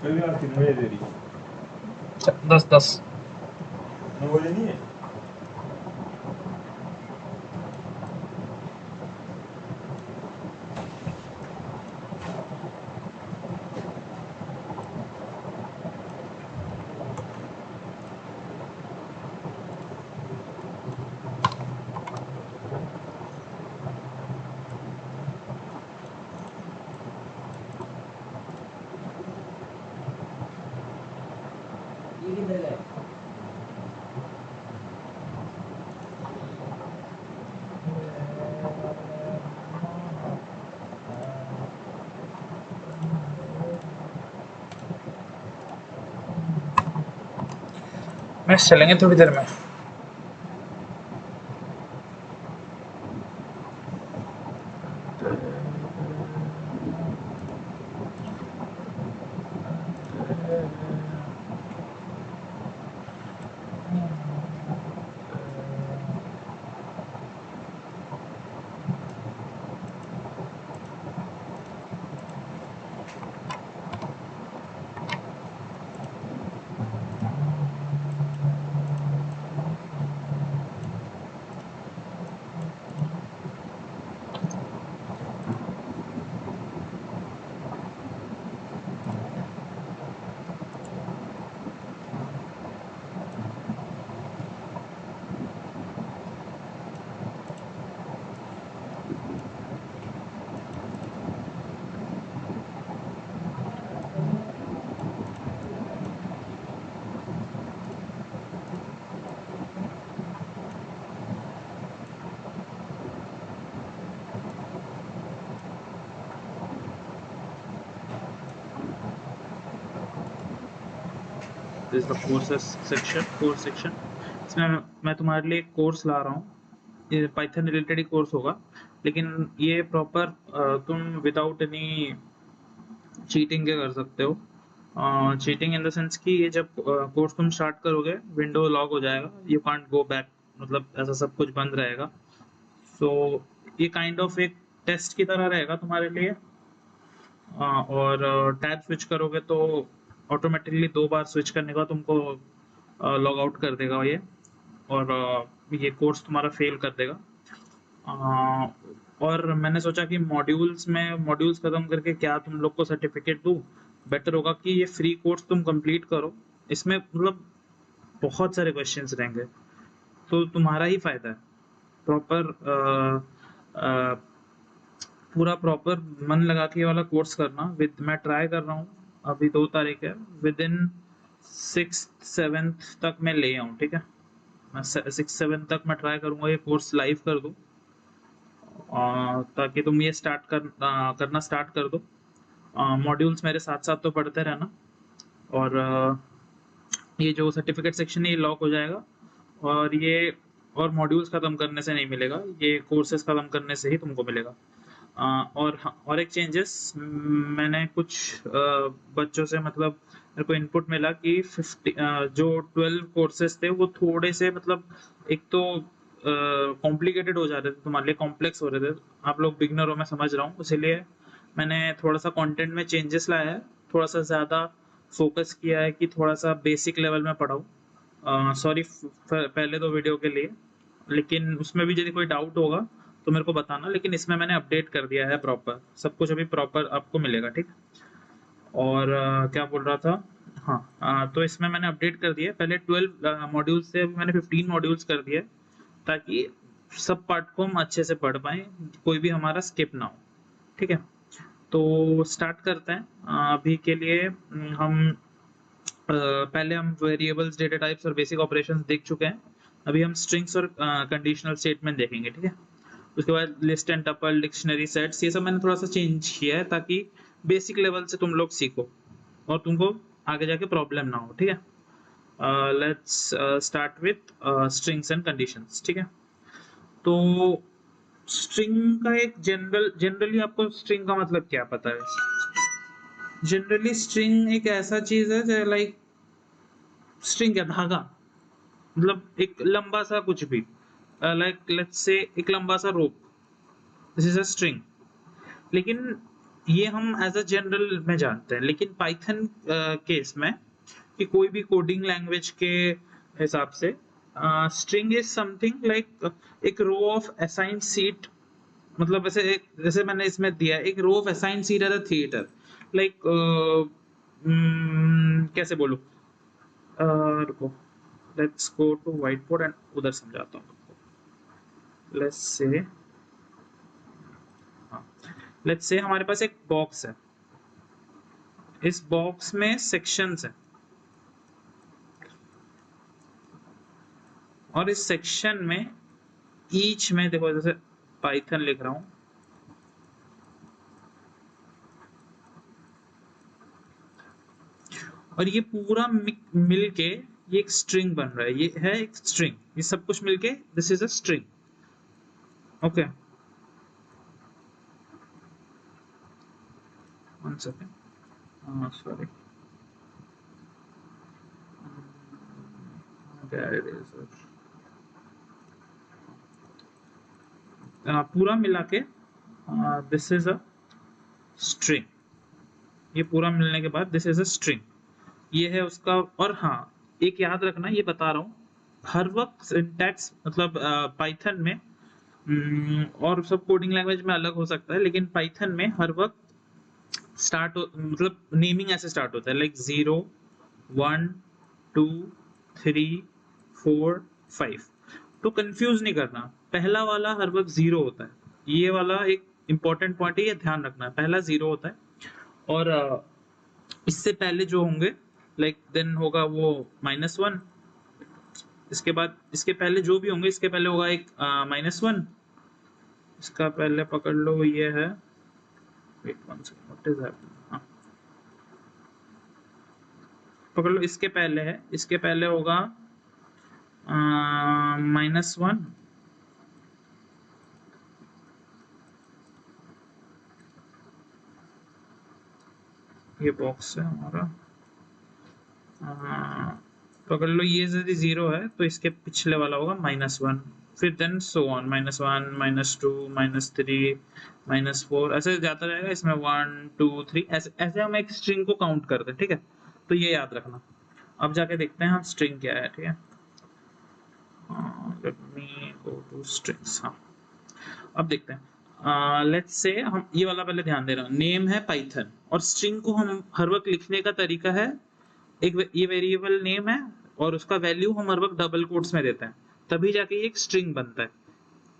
कितने बजे दे रही? 10:10 9 बजे नहीं है? मैच चलेंगे थोड़ी देर में। This is the course section. इसमें मैं तुम्हारे लिए एक कोर्स ला रहा हूँ, ये पाइथन रिलेटेड ही कोर्स होगा, लेकिन ये प्रॉपर तुम विदाउट एनी चीटिंग के कर सकते हो। चीटिंग इन द सेंस कि ये जब कोर्स तुम स्टार्ट करोगे विंडो लॉक हो जाएगा, यू कांट गो बैक, मतलब ऐसा सब कुछ बंद रहेगा। सो ये काइंड ऑफ एक टेस्ट की तरह रहेगा तुम्हारे लिए। और टैब स्विच करोगे तो ऑटोमेटिकली 2 बार स्विच करने का तुमको लॉग आउट कर देगा ये, और ये कोर्स तुम्हारा फेल कर देगा। और मैंने सोचा कि मॉड्यूल्स खत्म करके क्या तुम लोग को सर्टिफिकेट दूं, बेटर होगा कि ये फ्री कोर्स तुम कंप्लीट करो। इसमें मतलब बहुत सारे क्वेश्चंस रहेंगे, तो तुम्हारा ही फायदा है। प्रॉपर पूरा प्रॉपर मन लगा के ये वाला कोर्स करना। विद मैं ट्राई कर रहा हूँ, अभी 2 तारीख है, विद इन 6th-7th तक मैं ले आऊँ, ठीक है। मैं 6-7 तक मैं ट्राई करूँगा ये कोर्स लाइव कर दूँ, ताकि तुम ये करना स्टार्ट कर दो। मॉड्यूल्स मेरे साथ साथ तो पढ़ते रहना, और ये जो सर्टिफिकेट सेक्शन है ये लॉक हो जाएगा, और मॉड्यूल्स खत्म करने से नहीं मिलेगा, ये कोर्सेज खत्म करने से ही तुमको मिलेगा। और एक चेंजेस मैंने कुछ बच्चों से, मतलब मेरे को इनपुट मिला कि 50 जो 12 कोर्सेज थे वो थोड़े से, मतलब एक तो कॉम्प्लिकेटेड हो जा रहे थे, तुम्हारे लिए कॉम्प्लेक्स हो रहे थे। आप लोग बिगनर हो, मैं समझ रहा हूँ, इसीलिए मैंने थोड़ा सा कंटेंट में चेंजेस लाया है, थोड़ा सा ज़्यादा फोकस किया है कि थोड़ा सा बेसिक लेवल में पढ़ाऊँ। सॉरी पहले तो वीडियो के लिए, लेकिन उसमें भी यदि कोई डाउट होगा तो मेरे को बताना, लेकिन इसमें मैंने अपडेट कर दिया है, प्रॉपर सब कुछ अभी प्रॉपर आपको मिलेगा, ठीक। और क्या बोल रहा था, हाँ, तो इसमें मैंने अपडेट कर दिया, पहले 12 मॉड्यूल्स थे, अभी मैंने 15 मॉड्यूल्स कर दिए, ताकि सब पार्ट को हम अच्छे से पढ़ पाएँ, कोई भी हमारा स्किप ना हो, ठीक है। तो स्टार्ट करते हैं। अभी के लिए हम पहले हम वेरिएबल्स, डेटा टाइप्स और बेसिक ऑपरेशंस देख चुके हैं। अभी हम स्ट्रिंग्स और कंडीशनल स्टेटमेंट देखेंगे, ठीक है। उसके बाद list and tuple, dictionary, sets, ये सब मैंने थोड़ा सा चेंज किया है, ताकि बेसिक लेवल से तुम लोग सीखो और तुमको आगे जाके प्रॉब्लम ना हो, ठीक है। Let's start with strings and conditions, ठीक है। तो स्ट्रिंग का एक जनरली आपको स्ट्रिंग का मतलब क्या पता है? जनरली स्ट्रिंग एक ऐसा चीज है जो लाइक, स्ट्रिंग है धागा, मतलब एक लंबा सा कुछ भी, लाइक लेट्स से एक लंबा सा रोप, दिस इज अ स्ट्रिंग। लेकिन ये हम एज अ जनरल में जानते हैं, लेकिन पाइथन केस में कि कोई भी कोडिंग लैंग्वेज के हिसाब से स्ट्रिंग इज समथिंग लाइक एक रो ऑफ असाइंड सीट, मतलब जैसे मैंने इसमें दिया एक row of assigned seat at a theatre, like कैसे बोलूं, रुको, let's go to white board and उधर समझाता हूँ तुमको। लेट्स से हमारे पास एक बॉक्स है, इस बॉक्स में सेक्शंस है, और इस सेक्शन में ईच में देखो, जैसे पाइथन लिख रहा हूं, और ये पूरा मिलके ये एक स्ट्रिंग बन रहा है, ये है एक स्ट्रिंग, ये सब कुछ मिलके this is a string. Okay, one second, sorry, पूरा मिला के दिस इज अ स्ट्रिंग, ये पूरा मिलने के बाद दिस इज अ स्ट्रिंग, ये है उसका। और हाँ, एक याद रखना, ये बता रहा हूँ, हर वक्त सिंटैक्स मतलब पाइथन में और सब कोडिंग लैंग्वेज में अलग हो सकता है, लेकिन पाइथन में हर वक्त मतलब नेमिंग ऐसे स्टार्ट होता है, लाइक 0 1 2 3 4 5। तो कंफ्यूज नहीं करना, पहला वाला हर वक्त 0 होता है, ये वाला एक इंपॉर्टेंट पॉइंट है, ये ध्यान रखना है, पहला 0 होता है, और इससे पहले जो होंगे लाइक देन होगा वो -1, इसके बाद इसके पहले जो भी होंगे, इसके पहले होगा एक -1, इसका पहले पकड़ लो, ये है, wait one second, what is happening, हाँ पकड़ लो, इसके पहले है, इसके पहले होगा -1, ये बॉक्स है हमारा, पकड़ लो, ये यदि 0 है तो इसके पिछले वाला होगा -1, फिर देन सो ऑन, -1 -2 -3 -4, ऐसे जाता रहेगा, इसमें 1 2 3, ऐसे ऐसे हम एक स्ट्रिंग को काउंट करते हैं, ठीक है, तो ये याद रखना। अब जाके देखते हैं हम स्ट्रिंग क्या है, ठीक है, let me go two strings. हाँ, अब देखते हैं, लेट्स से हम ये वाला पहले ध्यान दे रहा हूँ, नेम है पाइथन, और स्ट्रिंग को हम हर वक्त लिखने का तरीका है, एक ये वेरिएबल नेम है और उसका वैल्यू हम हर वक्त डबल कोट्स में देते हैं, तभी जाके ये एक स्ट्रिंग बनता है।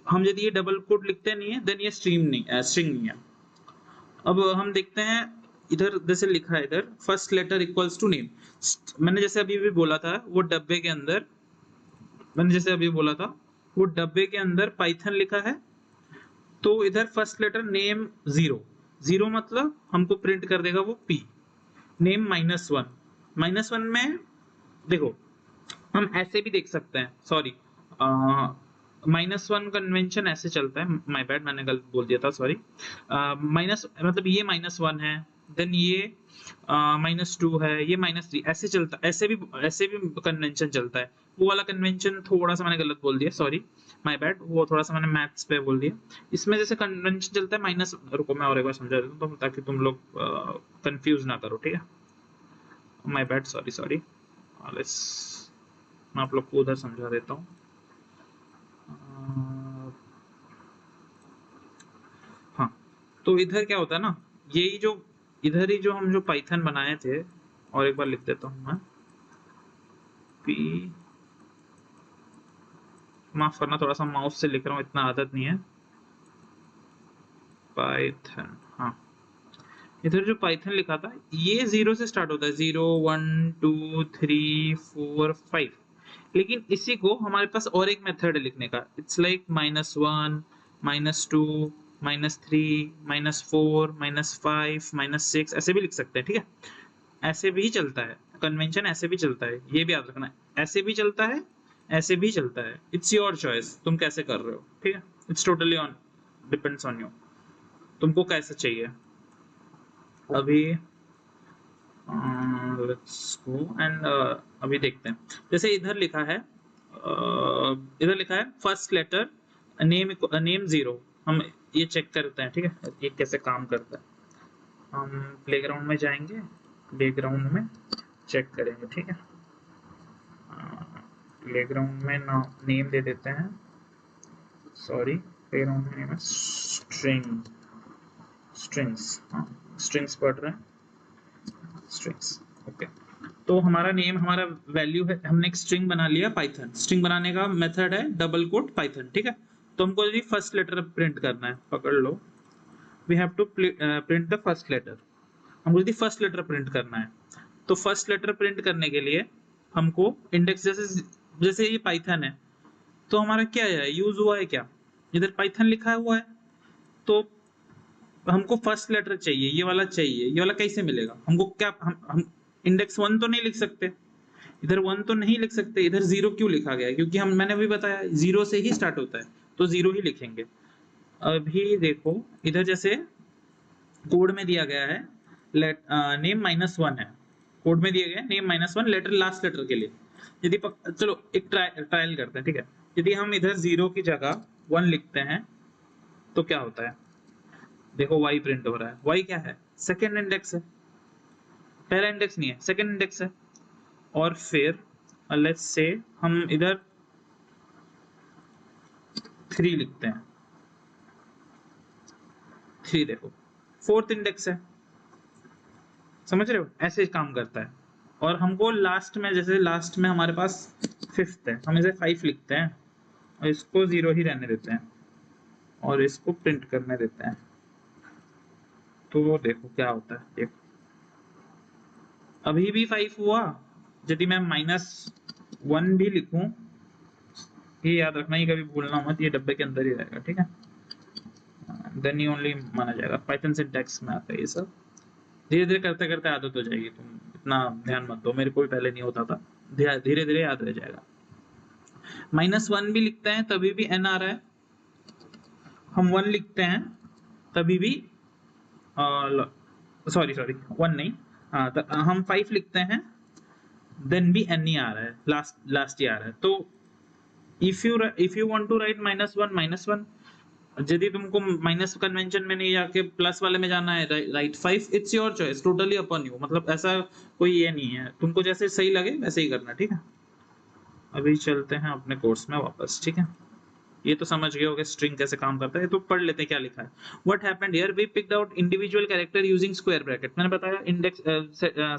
हम यदि ये डबल कोट लिखते नहीं है देन ये स्ट्रिंग नहीं है। अब हम देखते हैं, इधर जैसे लिखा है, इधर first letter equals to name, मैंने जैसे अभी भी बोला था, वो डब्बे के अंदर, मैंने जैसे अभी बोला था, वो डब्बे के अंदर पाइथन लिखा है, तो इधर फर्स्ट लेटर नेम 0 मतलब हमको प्रिंट कर देगा वो P, नेम -1 में देखो, हम ऐसे भी देख सकते हैं, सॉरी, -1 कन्वेंशन ऐसे चलता है, माय बैड, मैंने गलत बोल दिया था, सॉरी, माइनस मतलब ये -1 है, देन ये -2 है, ये -3, ऐसे चलता, ऐसे भी कन्वेंशन चलता है, वो वाला कन्वेंशन थोड़ा सा मैंने गलत बोल दिया, सॉरी, माय बैड, वो थोड़ा सा मैंने मैथ्स पे बोल दिया। इसमें जैसे कन्वेंशन चलता है माइनस, रुको मैं और एक बार समझा देता हूँ ताकि तुम लोग कंफ्यूज ना करो, ठीक है, माय बैड, सॉरी, मैं आप लोग को उधर समझा देता हूँ। हाँ, तो इधर क्या होता है ना, यही जो इधर ही जो हम जो पाइथन बनाए थे, और एक बार लिख देता हूँ मैं, पी, माफ करना, थोड़ा सा माउस से लिख रहा हूँ, इतना आदत नहीं है, पाइथन, हाँ, इधर जो पाइथन लिखा था ये 0 से स्टार्ट होता है, 0 1 2 3 4 5, लेकिन इसी को हमारे पास और एक मेथड है लिखने का, इट्स लाइक -1 -2 -3 -4 -5 -6, ऐसे भी लिख सकते हैं, ठीक है, ऐसे भी चलता है कन्वेंशन, ऐसे भी चलता है, ये भी याद रखना है, ऐसे भी चलता है, ऐसे भी चलता है, इट्स योर चॉइस, तुम कैसे कर रहे हो, ठीक है, it's totally on, depends on you, तुमको कैसे चाहिए। अभी लेट्स गो एंड अभी देखते हैं, जैसे इधर लिखा है, फर्स्ट लेटर नेम 0, हम ये चेक करते हैं, ठीक है, ये कैसे काम करता है, हम प्लेग्राउंड में जाएंगे, प्लेग्राउंड में चेक करेंगे, ठीक है। प्लेग्राउंड में ना नेम दे देते हैं, सॉरी प्लेग्राउंड में नेम है स्ट्रिंग्स, हाँ स्ट्रिंग्स पढ़ रहे हैं, स्ट्रिंग्स, ओके। तो हमारा नेम, हमारा वैल्यू है, हमने एक स्ट्रिंग बना लिया पाइथन। स्ट्रिंग बनाने का मेथड है डबल कोट पाइथन, ठीक है। तो हमको यदि फर्स्ट लेटर प्रिंट करना है, पकड़ लो, we have to print the first letter. हमको यदि फर्स्ट लेटर प्रिंट करना है, तो फर्स्ट लेटर प्रिंट करने के लिए हमको इंडेक्स, जैसे ये पाइथन है, तो हमारा क्या है, यूज हुआ है क्या, इधर पाइथन लिखा हुआ है, तो हमको फर्स्ट लेटर चाहिए, ये वाला चाहिए, ये वाला कैसे मिलेगा हमको, क्या हम इंडेक्स 1 तो नहीं लिख सकते, इधर 1 तो नहीं लिख सकते, इधर 0 क्यों लिखा गया है, क्योंकि मैंने अभी बताया 0 से ही स्टार्ट होता है, तो 0 ही लिखेंगे। अभी देखो इधर जैसे कोड में दिया गया है नेम -1 है, कोड में दिया गया है नेम -1 लेटर, लास्ट लेटर के लिए। यदि चलो एक ट्रायल करते हैं, ठीक है। यदि हम इधर 0 की जगह 1 लिखते हैं तो क्या होता है, देखो y प्रिंट हो रहा है। y क्या है, सेकंड इंडेक्स है, पहला इंडेक्स नहीं है, सेकंड इंडेक्स है। और फिर लेट्स से हम इधर 3 लिखते हैं, 3 देखो फोर्थ इंडेक्स है, समझ रहे हो, ऐसे काम करता है। और हमको लास्ट में, जैसे लास्ट में हमारे पास 5th है, हम इसे 5 लिखते हैं और इसको 0 ही रहने देते हैं और इसको प्रिंट करने देते हैं, तो देखो क्या होता है, देखो अभी भी 5 हुआ। यदि मैं -1 भी लिखूं, ये याद रखना, ये कभी भूलना मत, ये डब्बे के अंदर ही रहेगा, ठीक है, देन ही ओनली माना जाएगा। पाइथन सिंटैक्स में आता है ये सब, धीरे धीरे करते करते आदत हो जाएगी, तुम इतना ध्यान मत दो, मेरे को भी पहले नहीं होता था, धीरे धीरे याद रह जाएगा। -1 भी लिखते हैं तभी भी n आ रहा है, हम 1 लिखते हैं तभी भी, सॉरी 1 नहीं, हम 5 लिखते हैं देन भी n ही आ रहा है, लास्ट ही आ रहा है। तो if you want to write -1, यदि तुमको माइनस कन्वेंशन में नहीं जाके प्लस वाले में जाना है, right 5, it's your choice, totally upon you, मतलब ऐसा कोई ये नहीं है, तुमको जैसे सही लगे वैसे ही करना, ठीक है। अभी चलते हैं अपने कोर्स में वापस, ठीक है। ये तो समझ गए होगे स्ट्रिंग कैसे काम करता है, तो पढ़ लेते हैं क्या लिखा है। What happened here, we picked out individual character using square bracket. मैंने बताया इंडेक्स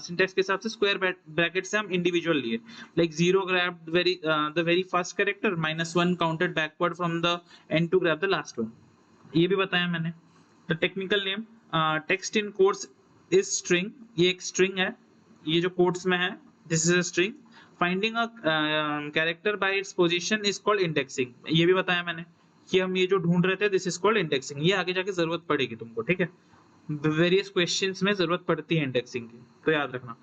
सिंटैक्स के हिसाब से स्क्वायर ब्रैकेट से हम इंडिविजुअल लिए, like 0 grabbed the very first character, -1 counted backward from the end to grab the last one, ये भी बताया मैंने। The technical name text in quotes is string, ये एक स्ट्रिंग है, ये जो कोट्स में है this is a string. Finding a character by its position is called indexing, ये भी बताया मैंने कि हम ये जो ढूंढ रहे थे दिस इज कॉल्ड इंडेक्सिंग, ये आगे जाके जरूरत पड़ेगी तुमको, ठीक है, वेरियस क्वेश्चंस में जरूरत पड़ती है इंडेक्सिंग की, तो याद रखना।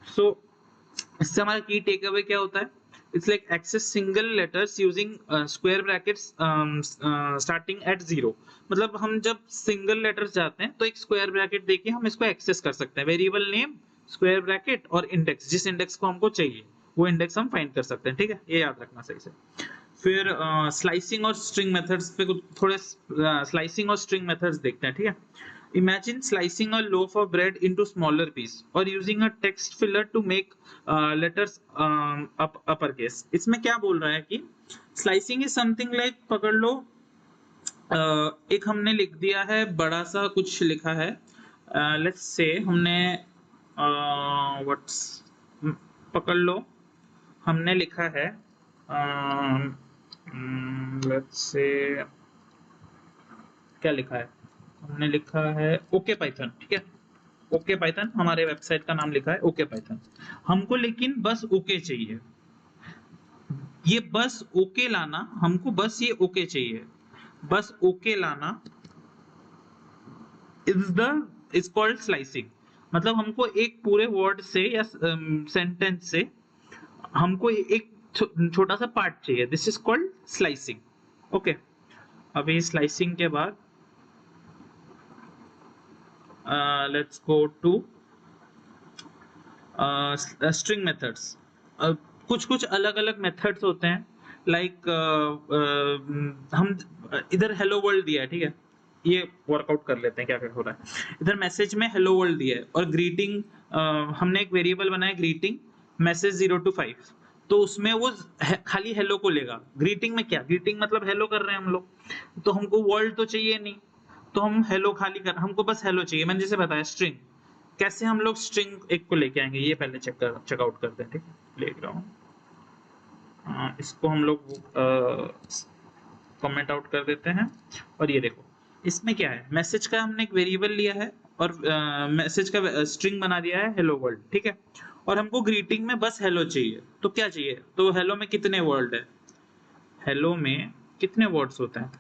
सो इससे हमारा की टेक अवे क्या होता है, it's like access single letters using square brackets starting at 0, मतलब हम जब सिंगल लेटर्स जाते हैं तो एक स्क्वायर ब्रैकेट देके हम इसको एक्सेस कर सकते हैं, वेरिएबल नेम स्क्वायर ब्रैकेट और इंडेक्स, जिस इंडेक्स को हमको चाहिए वो इंडेक्स हम फाइंड कर सकते हैं, ठीक है, ये याद रखना सही से। फिर स्लाइसिंग और स्ट्रिंग मेथड्स पे थोड़े स्लाइसिंग और स्ट्रिंग मेथड्स देखते हैं, ठीक है। Imagine slicing a loaf of bread into smaller piece or using a text filler to make letters uppercase। इसमें क्या बोल रहा है कि slicing is something like, पकड़ लो एक हमने लिख दिया है बड़ा सा कुछ लिखा है, let's say हमने पकड़ लो हमने लिखा है let's say क्या लिखा है, हमने लिखा है ओके पाइथन, ठीक है, ओके पाइथन हमारे वेबसाइट का नाम लिखा है ओके पाइथन। हमको लेकिन बस ओके चाहिए, ये बस ओके लाना, हमको बस ये ओके चाहिए, बस ओके लाना इज कॉल्ड स्लाइसिंग। मतलब हमको एक पूरे वर्ड से या सेंटेंस से हमको एक छोटा सा पार्ट चाहिए, this is called slicing, okay. अभी स्लाइसिंग के बाद let's go to string methods। कुछ कुछ अलग अलग मेथड्स होते हैं, लाइक हम इधर हेलो वर्ल्ड दिया है, ठीक है, ये वर्कआउट कर लेते हैं क्या क्या हो रहा है। इधर मैसेज में हेलो वर्ल्ड दिया है और ग्रीटिंग हमने एक वेरिएबल बनाया ग्रीटिंग मैसेज 0 to 5, तो उसमें वो खाली हेलो को लेगा। ग्रीटिंग में क्या, ग्रीटिंग मतलब हेलो कर रहे हैं हम लोग, तो हमको वर्ल्ड तो चाहिए नहीं, तो हम हेलो खाली कर, हमको बस हेलो चाहिए। मैंने जैसे बताया स्ट्रिंग, कैसे हम लोग स्ट्रिंग एक को लेके आएंगे ये पहले चेकआउट करते हैं, ठीक है। प्लेग्राउंड, इसको हम लोग कमेंट आउट कर देते हैं। और ये देखो इसमें क्या है, मैसेज का हमने एक वेरिएबल लिया है और मैसेज का स्ट्रिंग बना दिया है हेलो वर्ल्ड, ठीक है। और हमको ग्रीटिंग में बस हेलो चाहिए, तो क्या चाहिए, तो हेलो में कितने वर्ड है, हेलो में कितने वर्ड्स होते हैं,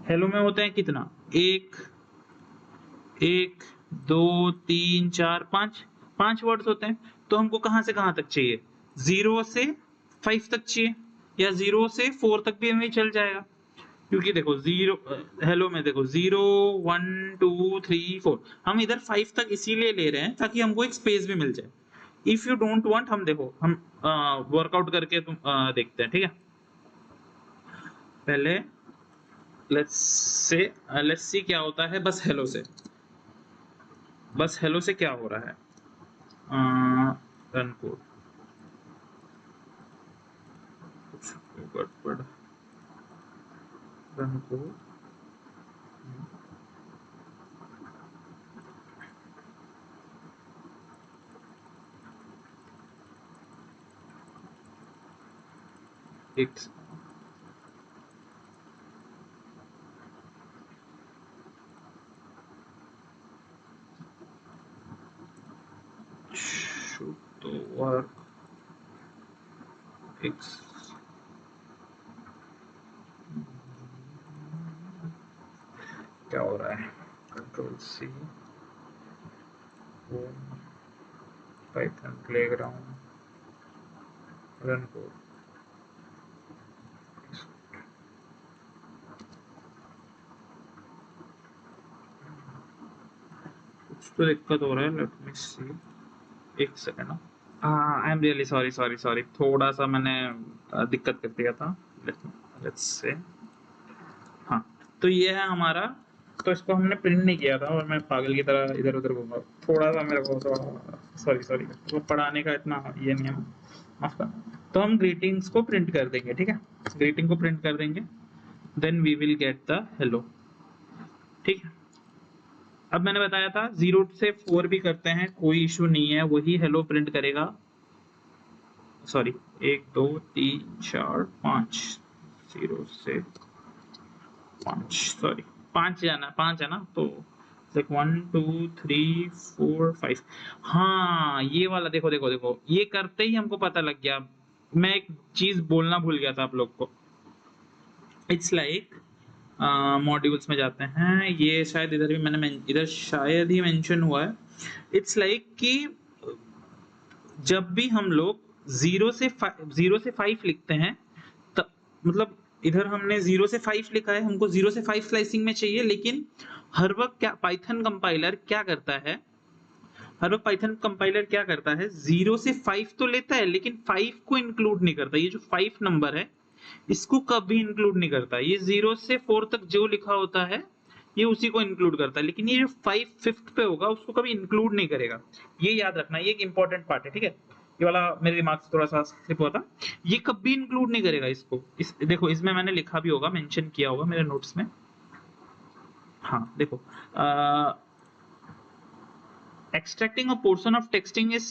हेलो में होते हैं कितना, एक एक दो तीन चार पांच, पांच वर्ड्स होते हैं। तो हमको कहां से कहां तक चाहिए, 0 से 5 तक चाहिए, या 0 से 4 तक भी हमें चल जाएगा, क्योंकि देखो जीरो, हेलो में देखो 0 1 2 3 4, हम इधर 5 तक इसीलिए ले रहे हैं ताकि हमको एक स्पेस भी मिल जाए। इफ यू डोंट वांट, हम देखो हम वर्कआउट करके तुम देखते हैं, ठीक है। पहले लेट्स सी क्या होता है बस हेलो से, बस हेलो से क्या हो रहा है। रन कोड, कुछ गड़बड़, रन कोड, एक should to work, एक क्या हो रहा है, control C, Python playground, run code, कुछ तो दिक्कत हो रहा है, लेट मी सी, एक second. I am really sorry sorry sorry, थोड़ा सा मैंने दिक्कत कर दिया था। लेट्स से, हाँ तो ये है हमारा, तो इसको हमने प्रिंट नहीं किया था और मैं पागल की तरह इधर उधर घूमा, थोड़ा सा मेरे को थोड़ा सॉरी सॉरी, वो पढ़ाने का इतना ये नहीं है, माफ करना। तो हम ग्रीटिंग्स को प्रिंट कर देंगे, ठीक है, ग्रीटिंग को प्रिंट कर देंगे, then we will get the hello, ठीक है। अब मैंने बताया था 0 से 4 भी करते हैं कोई इशू नहीं है, वही हेलो प्रिंट करेगा। सॉरी, 1 2 3 4 5, 0 से 5, सॉरी 5 जाना, 5 है ना, तो 1 2 3 4 5, हाँ ये वाला देखो देखो देखो, ये करते ही हमको पता लग गया। मैं एक चीज बोलना भूल गया था आप लोग को। इट्स लाइक मॉड्यूल्स में जाते हैं, ये शायद इधर भी मैंने इधर शायद ही मेंशन हुआ है। इट्स लाइक कि जब भी हम लोग 0 से 5 लिखते हैं, तब मतलब इधर हमने 0 से 5 लिखा है, हमको 0 से 5 स्लाइसिंग में चाहिए, लेकिन हर वक्त क्या पाइथन कंपाइलर क्या करता है, हर वक्त पाइथन कंपाइलर क्या करता है, 0 से 5 तो लेता है लेकिन 5 को इंक्लूड नहीं करता। ये जो 5 नंबर है इसको कभी इंक्लूड नहीं करता। ये 0 से 4 तक जो लिखा होता है ये उसी को इंक्लूड करता है, लेकिन ये जो 5 5th पे होगा उसको कभी इंक्लूड नहीं करेगा। ये याद रखना, ये एक इंपॉर्टेंट पार्ट है, ठीक है। ये वाला मेरे दिमाग से थोड़ा सा स्लिप हुआ था, ये कभी इंक्लूड नहीं करेगा इसको। देखो इसमें मैंने लिखा भी होगा, मेंशन किया होगा मेरे नोट्स में, हाँ देखो, extracting a portion of texting is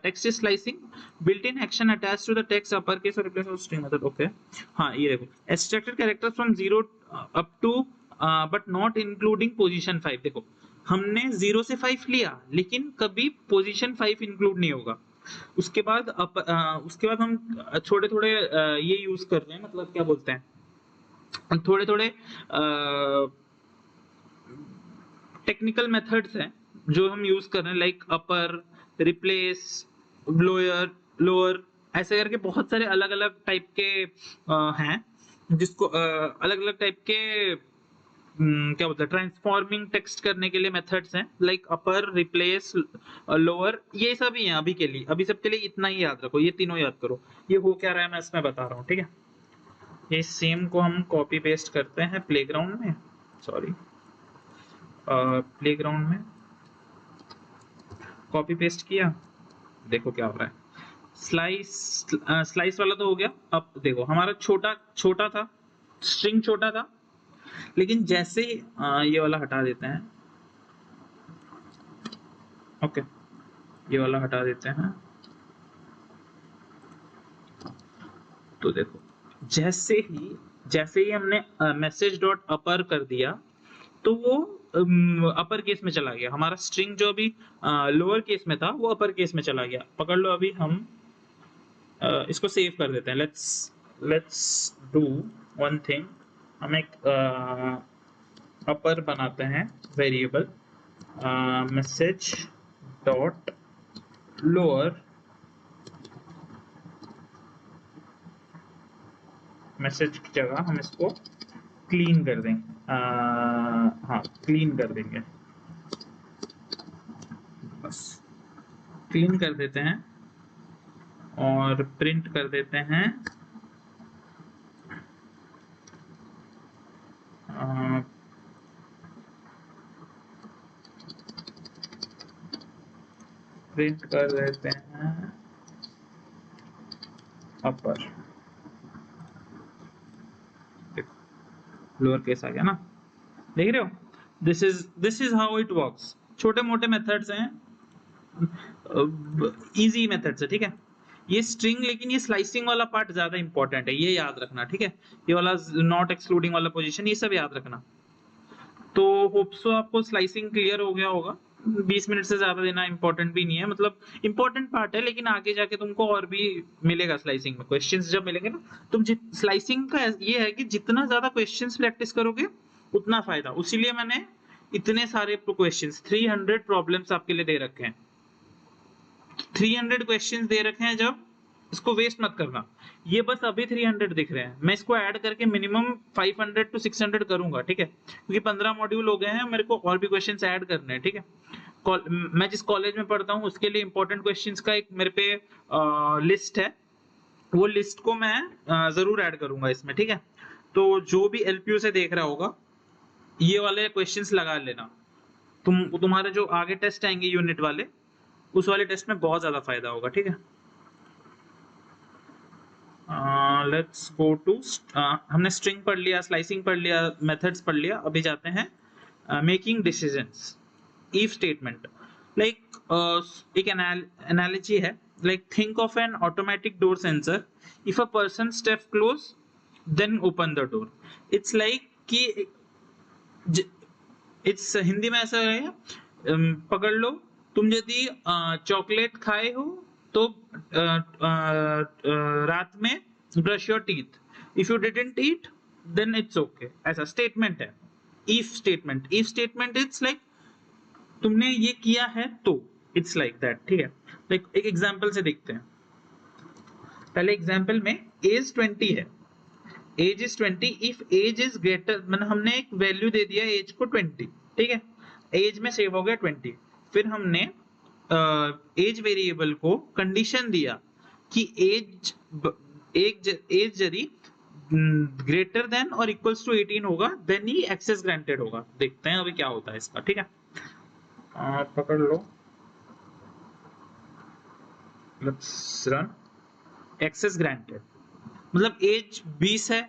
text is slicing, built-in action attached to the text uppercase or replace with string method, okay। हाँ ये देखो, extracted characters from 0 up to but not including position 5, देखो हमने 0 से 5 लिया लेकिन कभी position 5 include नहीं होगा। उसके बाद उसके बाद हम थोड़े थोड़े ये यूज कर रहे हैं, मतलब क्या बोलते हैं, थोड़े थोड़े टेक्निकल मेथड्स हैं जो हम यूज कर रहे हैं, लाइक अपर, रिप्लेस, लोअर, ऐसे करके बहुत सारे अलग अलग टाइप के हैं, जिसको अलग अलग टाइप के क्या बोलते हैं, ट्रांसफॉर्मिंग टेक्स्ट करने के लिए मेथड्स हैं, लाइक अपर, रिप्लेस, लोअर, ये सब ही हैं अभी के लिए। अभी सबके लिए इतना ही याद रखो, ये तीनों याद करो। ये हो क्या रहा है मैं इसमें बता रहा हूँ, ठीक है। ये सेम को हम कॉपी पेस्ट करते हैं प्लेग्राउंड में, सॉरी प्लेग्राउंड में कॉपी पेस्ट किया, देखो क्या हो रहा है। स्लाइस वाला तो हो गया। अब देखो हमारा छोटा छोटा था, स्ट्रिंग छोटा था, लेकिन जैसे ही ये वाला हटा देते हैं, ओके ये वाला हटा देते हैं, तो देखो जैसे ही हमने मैसेज डॉट अपर कर दिया तो वो अपर केस में चला गया। हमारा स्ट्रिंग जो अभी लोअर केस में था वो अपर केस में चला गया। पकड़ लो, अभी हम इसको सेव कर देते हैं। लेट्स डू वन थिंग, हम एक अपर बनाते हैं variable message dot lower, message की जगह हम इसको क्लीन कर देंगे, हाँ क्लीन कर देंगे, बस क्लीन कर देते हैं और प्रिंट कर देते हैं प्रिंट कर देते हैं अपर, लोअर केस आ गया ना, देख रहे हो। This is how it works. छोटे मोटे मेथड्स हैं, इजी मेथड्स है, ठीक है। ये स्ट्रिंग, लेकिन ये स्लाइसिंग वाला पार्ट ज्यादा इंपॉर्टेंट है, ये याद रखना, ठीक है। ये वाला नॉट एक्सक्लूडिंग वाला पोजीशन, ये सब याद रखना। तो होप सो आपको स्लाइसिंग क्लियर हो गया होगा। 20 मिनट से ज्यादा देना इंपॉर्टेंट भी नहीं है, मतलब इंपॉर्टेंट पार्ट है, लेकिन आगे जाके तुमको और भी मिलेगा स्लाइसिंग में। क्वेश्चंस जब मिलेंगे ना, तुम स्लाइसिंग का ये है कि जितना ज्यादा क्वेश्चंस प्रैक्टिस करोगे उतना फायदा। उसीलिए मैंने इतने सारे क्वेश्चंस 300 प्रॉब्लम्स आपके लिए दे रखे हैं। 300 क्वेश्चंस दे रखे हैं, जब इसको वेस्ट मत करना। ये बस अभी 300 दिख रहे हैं, मैं इसको ऐड करके मिनिमम 500 टू 600 करूंगा, ठीक है, क्योंकि 15 मॉड्यूल हो गए हैं, मेरे को और भी क्वेश्चंस ऐड करने हैं, ठीक है। मैं जिस कॉलेज में पढ़ता हूँ उसके लिए इंपॉर्टेंट क्वेश्चंस का एक मेरे पे लिस्ट है, वो लिस्ट को मैं जरूर ऐड करूंगा इसमें, ठीक है। तो जो भी एलपीयू से देख रहा होगा, ये वाले क्वेश्चंस लगा लेना। तुम्हारे जो आगे टेस्ट आएंगे यूनिट वाले, उस वाले टेस्ट में बहुत ज्यादा फायदा होगा, ठीक है। लेट्स गो टू, हमने स्ट्रिंग पढ़ लिया, स्लाइसिंग पढ़ लिया, मेथड्स पढ़ लिया। अभी जाते हैं making decisions, if statement. Like एक एनालॉजी है, like think of an automatic door sensor, if a person step close then open the door. It's like कि इट्स हिंदी में ऐसा है, पकड़ लो, तुम यदि चॉकलेट खाए हो तो रात में brush your teeth, if you didn't eat then it's okay. ऐसा स्टेटमेंट है if statement. If statement it's like तुमने ये किया है तो, इट्स लाइक दैट, ठीक है। लाइक एक एग्जांपल से देखते हैं। पहले एग्जांपल में एज 20 है, age is 20, if age is greater, मतलब हमने एक वैल्यू दे दिया एज को 20, ठीक है, एज में सेव हो गया 20। फिर हमने एज वेरिएबल को कंडीशन दिया कि एज यदि ग्रेटर देन और इक्वल्स टू 18 होगा देन ही एक्सेस ग्रांटेड होगा। देखते हैं अभी क्या होता है इसका, ठीक है। पकड़ लो, लेट्स रन एक्सेस ग्रांटेड, मतलब एज 20 है,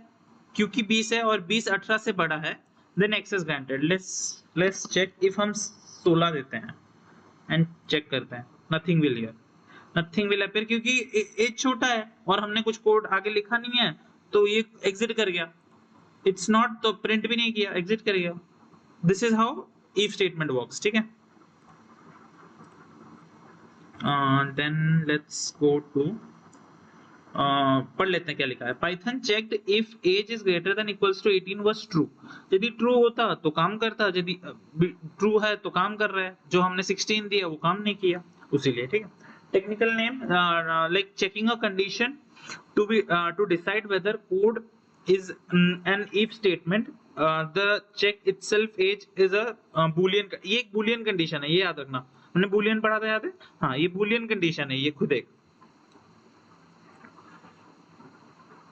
क्योंकि 20 है और 20 18 से बड़ा है, then access granted. Let's check, if हम 16 देते हैं एंड चेक करते हैं, nothing will here, nothing will appear, क्योंकि एज छोटा है और हमने कुछ कोड आगे लिखा नहीं है, तो ये एग्जिट कर गया। इट्स नॉट, तो प्रिंट भी नहीं किया, एग्जिट कर गया। This is how if statement works, ठीक है। देन लेट्स गो टू, पढ़ लेते हैं क्या लिखा है। Python checked if age is greater than equals to 18 was true. यदि ट्रू होता तो काम करता, यदि ट्रू है तो काम कर रहा है, जो हमने 16 दिया वो काम नहीं किया, उसीलिए, ठीक है। Technical name, like checking a condition to decide whether code is an if statement. The check itself age is a boolean, ये एक boolean condition है, ये याद रखना, हमने boolean पढ़ा था, याद है, हाँ, ये boolean condition है, ये खुद एक।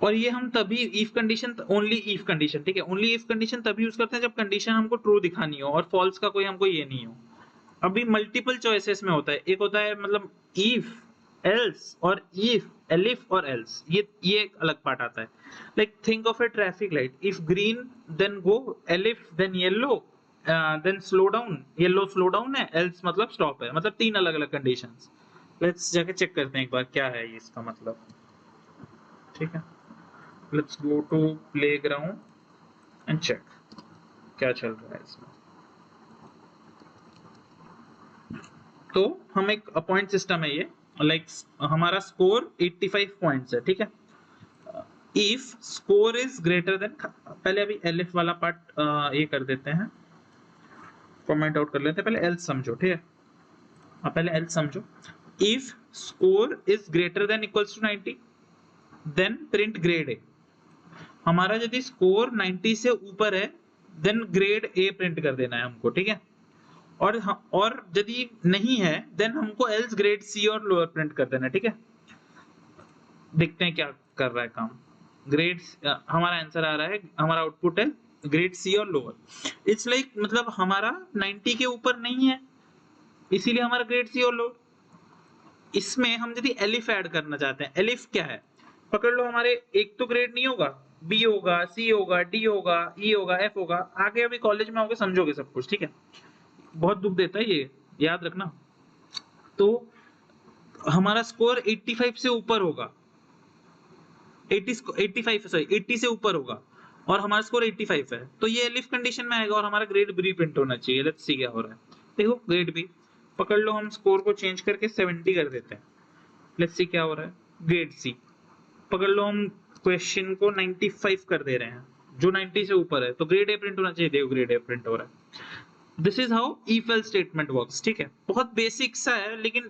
और ये हम तभी if condition, only if condition, ठीक है, ओनली इफ कंडीशन तभी यूज करते हैं जब कंडीशन हमको ट्रू दिखानी हो और फॉल्स का कोई हमको ये नहीं हो। अभी मल्टीपल चॉइसेस में होता है, एक होता है मतलब इफ एल्स और इफ एलिफ और एल्स, ये एक अलग पार्ट आता है। Like think of a traffic light, if green then go, elif then yellow then slow down, yellow slow down है, एल्स मतलब स्टॉप है, मतलब तीन अलग अलग कंडीशंस। लेट्स जाके चेक करते हैं एक बार क्या है ये इसका मतलब, ठीक है। Let's go to playground and check क्या चल रहा है इसमें। तो हम एक पॉइंट सिस्टम है ये, लाइक हमारा स्कोर 85 पॉइंट्स है, ठीक है। If score is greater then, पहले अभी एलिफ वाला पार्ट ये कर देते हैं, कमेंट आउट कर लेते हैं, पहले एल्स समझो, ठीक है। पहले एल्स समझो। If score is greater than equals to 90 then print grade A. हमारा यदि स्कोर 90 से ऊपर है देन ग्रेड ए प्रिंट कर देना है हमको, ठीक है। और यदि नहीं है देन हमको एल्स ग्रेड सी और लोअर प्रिंट कर देना है, ठीक है। देखते हैं क्या कर रहा है काम। ग्रेड हमारा आंसर आ रहा है, हमारा आउटपुट है ग्रेड सी और लोअर। इट्स लाइक मतलब हमारा 90 के ऊपर नहीं है इसीलिए हमारा ग्रेड सी और लोअर। इसमें हम यदि एलिफ ऐड करना चाहते हैं, एलिफ क्या है, पकड़ लो, हमारे एक तो ग्रेड नहीं होगा, बी होगा, सी होगा, डी होगा, ई होगा, एफ होगा, आगे अभी कॉलेज में आओगे समझोगे सब कुछ, ठीक है। बहुत दुख देता है ये, याद रखना। तो हमारा स्कोर 85 से ऊपर होगा, 80 से ऊपर होगा और हमारा स्कोर 85 है, तो ये एलिफ कंडीशन में आएगा और हमारा ग्रेड बी प्रिंट होना चाहिए। लेट्स सी क्या हो रहा है। देखो ग्रेड बी, पकड़ लो, हम स्कोर को चेंज करके 70 कर देते हैं। लेट्स सी क्या हो रहा है। ग्रेड सी, पकड़ लो, हम क्वेश्चन को 95 कर दे रहे हैं, जो 90 से ऊपर है, तो ग्रेड ए प्रिंट होना चाहिए। देखो ग्रेड ए प्रिंट हो रहा है। This is how if else statement works, ठीक है। बहुत बेसिक सा है लेकिन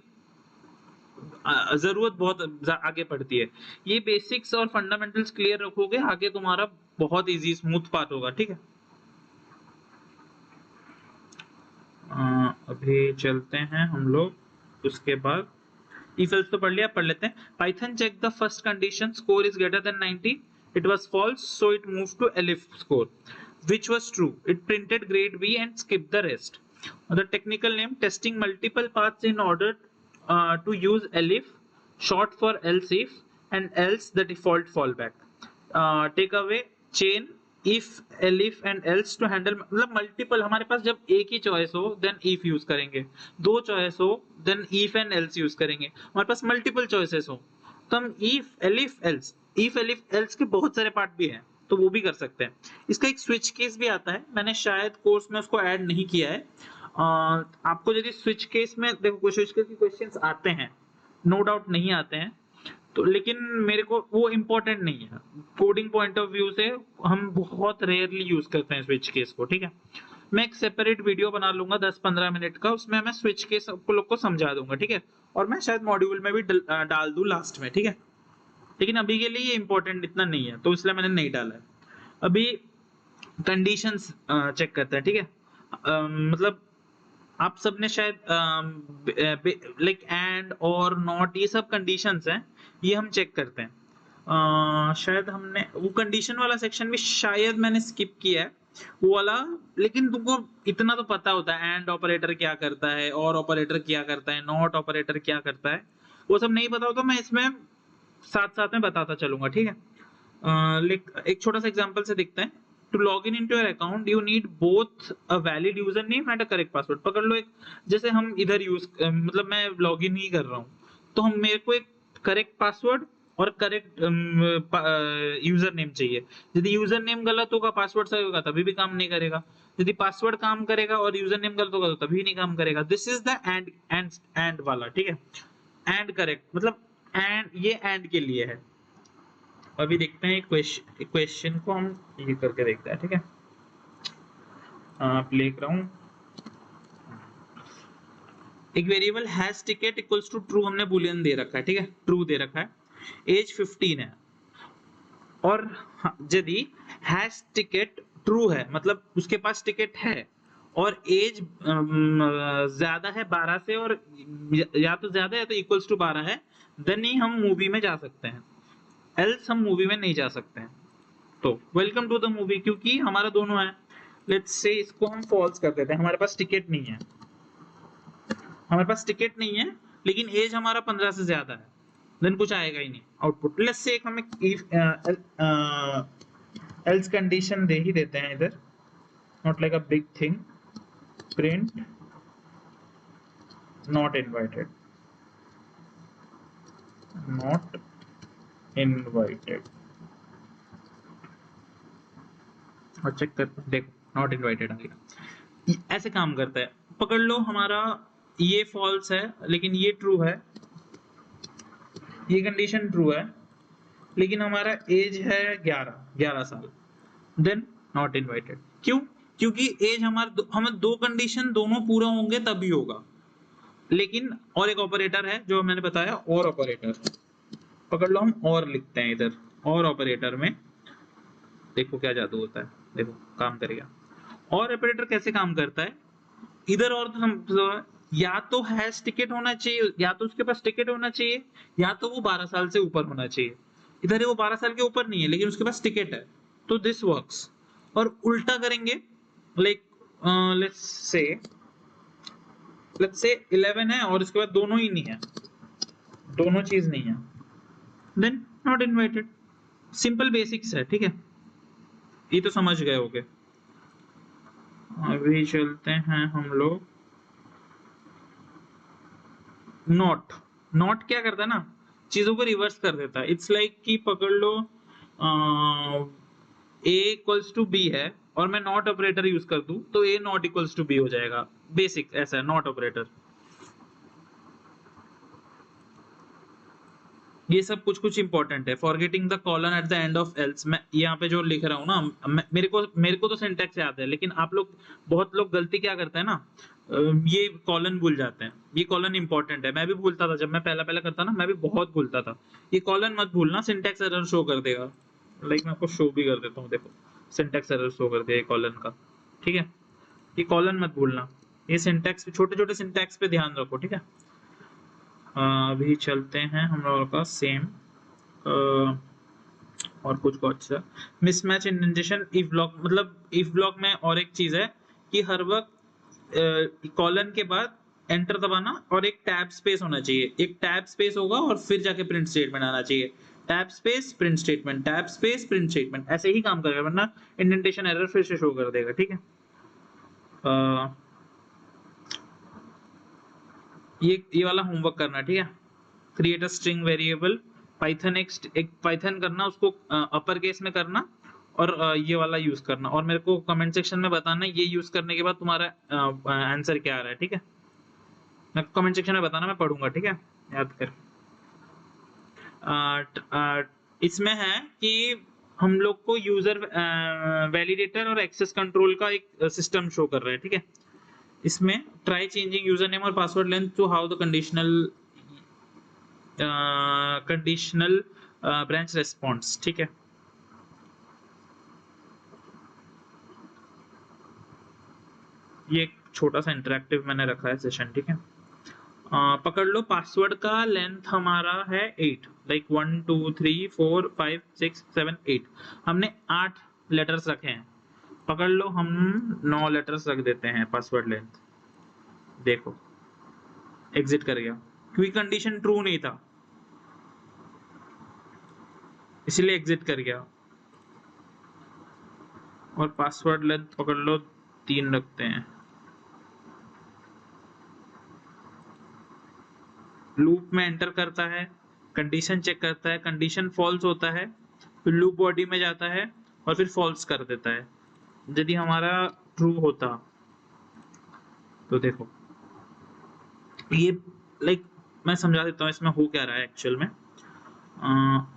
जरूरत बहुत आगे पड़ती है। ये बेसिक्स और फंडामेंटल्स क्लियर रखोगे, आगे तुम्हारा बहुत इजी स्मूथ पाथ होगा, ठीक है। अभी चलते हैं हम लोग, उसके बाद if else तो पढ़ लिया, पढ़ लेते हैं। Python check the first condition, score is greater than 90. It was false, so it moved to elif score, which was true. It printed grade B and skipped the rest. The technical name, testing multiple paths in order to use elif, short for else if, and else the default fallback. Take away chain if, elif and else to handle, मतलब multiple, हमारे पास जब एक ही choice हो then if use करेंगे, दो choice हो then if and else use करेंगे, हमारे पास मल्टीपल चॉइसेस हो तो हम इफ एलिफ एल्स के बहुत सारे पार्ट भी हैं तो वो भी कर सकते हैं। इसका एक स्विच केस भी आता है, मैंने शायद कोर्स में उसको ऐड नहीं किया है। आपको यदि स्विच केस में, देखो स्विच केस के क्वेश्चंस आते हैं, नो डाउट नहीं आते हैं तो, लेकिन मेरे को वो इंपॉर्टेंट नहीं है। कोडिंग पॉइंट ऑफ व्यू से हम बहुत रेयरली यूज करते हैं स्विच केस को, ठीक है। मैं एक सेपरेट वीडियो बना लूंगा 10-15 मिनट का, उसमें मैं स्विच केस आपको लोग को समझा दूंगा, ठीक है। और मैं शायद मॉड्यूल में भी डाल दूं लास्ट में, ठीक है। लेकिन अभी के लिए ये इंपॉर्टेंट इतना नहीं है तो इसलिए मैंने नहीं डाला है। अभी कंडीशंस चेक करते हैं, ठीक है। मतलब आप सबने शायद लाइक एंड और नॉट, ये सब कंडीशंस हैं, ये हम चेक करते हैं। शायद हमने वो कंडीशन वाला सेक्शन भी शायद मैंने स्किप किया है वो वाला, लेकिन तुमको इतना तो पता होता है एंड ऑपरेटर क्या करता है, और ऑपरेटर क्या करता है, नॉट ऑपरेटर क्या करता है, वो सब नहीं पता हो तो मैं इसमें साथ साथ में बताता चलूंगा, ठीक है। एक छोटा सा एग्जांपल से देखते हैं। To log in into your account, you need both a valid username and a correct password. पकड़ लो, एक जैसे हम इधर मतलब मैं लॉग इन ही कर रहा हूँ तो हम मेरे को एक करेक्ट पासवर्ड और करेक्ट यूजर नेम चाहिए। यदि यूजर नेम गलत होगा, पासवर्ड सही होगा तभी भी काम नहीं करेगा। यदि पासवर्ड काम करेगा और यूजर नेम गलत होगा तो तभी नहीं काम करेगा। दिस इज द एंड वाला, ठीक है। एंड करेक्ट मतलब एंड, ये एंड के लिए है। अभी देखते हैं क्वेश्चन को हम ये करके देखते हैं, ठीक है। प्लेग्राउंड, एक variable hash ticket equals to true हमने बूलियन दे रखा है, ठीक है, ट्रू दे रखा है। एज 15 है और यदि हैश टिकट ट्रू है मतलब उसके पास टिकट है और एज ज्यादा है 12 से, और या तो ज्यादा है तो इक्वल्स टू 12 है, देन ही हम मूवी में जा सकते हैं। एल्स हम मूवी में नहीं जा सकते हैं। तो वेलकम टू द मूवी, क्योंकि हमारा दोनों है। लेट्स से इसको हम फॉल्स कर देते हैं, हमारे पास टिकट नहीं है, हमारे पास टिकट नहीं है, लेकिन एज हमारा 15 से ज्यादा है, देन कुछ आएगा ही नहीं आउटपुट। लेट्स से एक हमें एल्स कंडीशन दे ही देते हैं इधर, not like a big thing, print not invited, not invited, और चेक करते हैं, देखो नॉट इनवाइटेड आ गया। ऐसे काम करता है। पकड़ लो हमारा ये फॉल्स है लेकिन ये ट्रू है, ये कंडीशन ट्रू है, लेकिन हमारा एज है 11 साल, देन नॉट इनवाइटेड। क्यों? क्योंकि एज हमें दो कंडीशन दोनों पूरा होंगे तभी होगा। लेकिन और एक ऑपरेटर है जो मैंने बताया, और ऑपरेटर, पकड़ लो हम और लिखते हैं इधर, और ऑपरेटर में देखो क्या जादू होता है, देखो काम करेगा। और ऑपरेटर कैसे काम करता है इधर, और तो या तो हैश टिकट होना चाहिए, या तो उसके पास टिकट होना चाहिए, या तो वो 12 साल से ऊपर होना चाहिए। इधर वो 12 साल के ऊपर नहीं है लेकिन उसके पास टिकट है, तो दिस वर्क्स। और उल्टा करेंगे, लाइक लेट्स से 11 है और इसके बाद दोनों ही नहीं है, दोनों चीज नहीं है, then not invited. Simple basics है, ठीक है, ये तो समझ गए होगे। अभी चलते हैं हम लोग, नॉट क्या करता है ना, चीजों को रिवर्स कर देता है। इट्स लाइक कि पकड़ लो a इक्वल्स टू बी है और मैं नॉट ऑपरेटर यूज कर दूं तो a not equals to B हो जाएगा। बेसिक ऐसा है नॉट ऑपरेटर। ये सब कुछ कुछ इंपॉर्टेंट है। Forgetting the colon at the end of else, मैं यहाँ पे जो लिख रहा हूँ ना, मेरे को तो सिंटैक्स याद है, लेकिन आप लोग, बहुत लोग गलती क्या करते हैं ना, ये कॉलन भूल जाते हैं। ये कॉलन इंपॉर्टेंट है, मैं भी भूलता था जब मैं पहला पहला करता ना, मैं भी बहुत भूलता था। ये कॉलन मत भूलना, सिंटैक्स एरर शो कर देगा। लाइक मैं आपको शो भी कर देता हूँ, देखो सिंटैक्स एरर शो कर दिया ये कॉलन का, ठीक है। ये कॉलन मत भूलना, ये सिंटैक्स, छोटे छोटे सिंटैक्स पे ध्यान रखो, ठीक है। अभी चलते हैं हम लोगों का सेम और कुछ सा मिसमैच इंडेंटेशन इफ ब्लॉक, मतलब इफ ब्लॉक में और एक चीज है कि हर वक्त कॉलन के बाद एंटर दबाना और एक टैब स्पेस होना चाहिए। एक टैब स्पेस होगा और फिर जाके प्रिंट स्टेटमेंट आना चाहिए। Tab space print statement, tab space print statement, ऐसे ही काम करेगा, वरना इंडेंटेशन एरर फिर से शो कर देगा, ठीक है। ये वाला होमवर्क करना, ठीक है। Create a string variable, Python एक पाइथन करना, उसको अपर केस में करना, और ये वाला यूज करना, और मेरे को कमेंट सेक्शन में बताना ये यूज करने के बाद तुम्हारा आंसर क्या आ रहा है, ठीक है। मैं कमेंट सेक्शन में बताना, मैं पढ़ूंगा, ठीक है, याद कर। इसमें है कि हम लोग को यूजर वैलिडेटर और एक्सेस कंट्रोल का एक सिस्टम शो कर रहा है, ठीक है। इसमें ट्राई चेंजिंग यूजर नेम और password length to how the conditional branch response, ठीक है। ये एक छोटा सा इंटरेक्टिव मैंने रखा है सेशन, ठीक है। पकड़ लो पासवर्ड का लेंथ हमारा है 8, लाइक 1 2 3 4 5 6 7 8, हमने 8 लेटर्स रखे हैं। पकड़ लो हम 9 लेटर्स रख देते हैं पासवर्ड लेंथ, देखो एग्जिट कर गया क्योंकि कंडीशन ट्रू नहीं था, इसलिए एग्जिट कर गया। और पासवर्ड लेंथ पकड़ लो 3 रखते हैं। लूप में एंटर करता है, कंडीशन चेक करता है, कंडीशन फॉल्स होता है, फिर लूप बॉडी में जाता है और फिर फॉल्स कर देता है। यदि हमारा ट्रू होता तो देखो ये, लाइक मैं समझा देता हूँ इसमें हो क्या रहा है एक्चुअल में।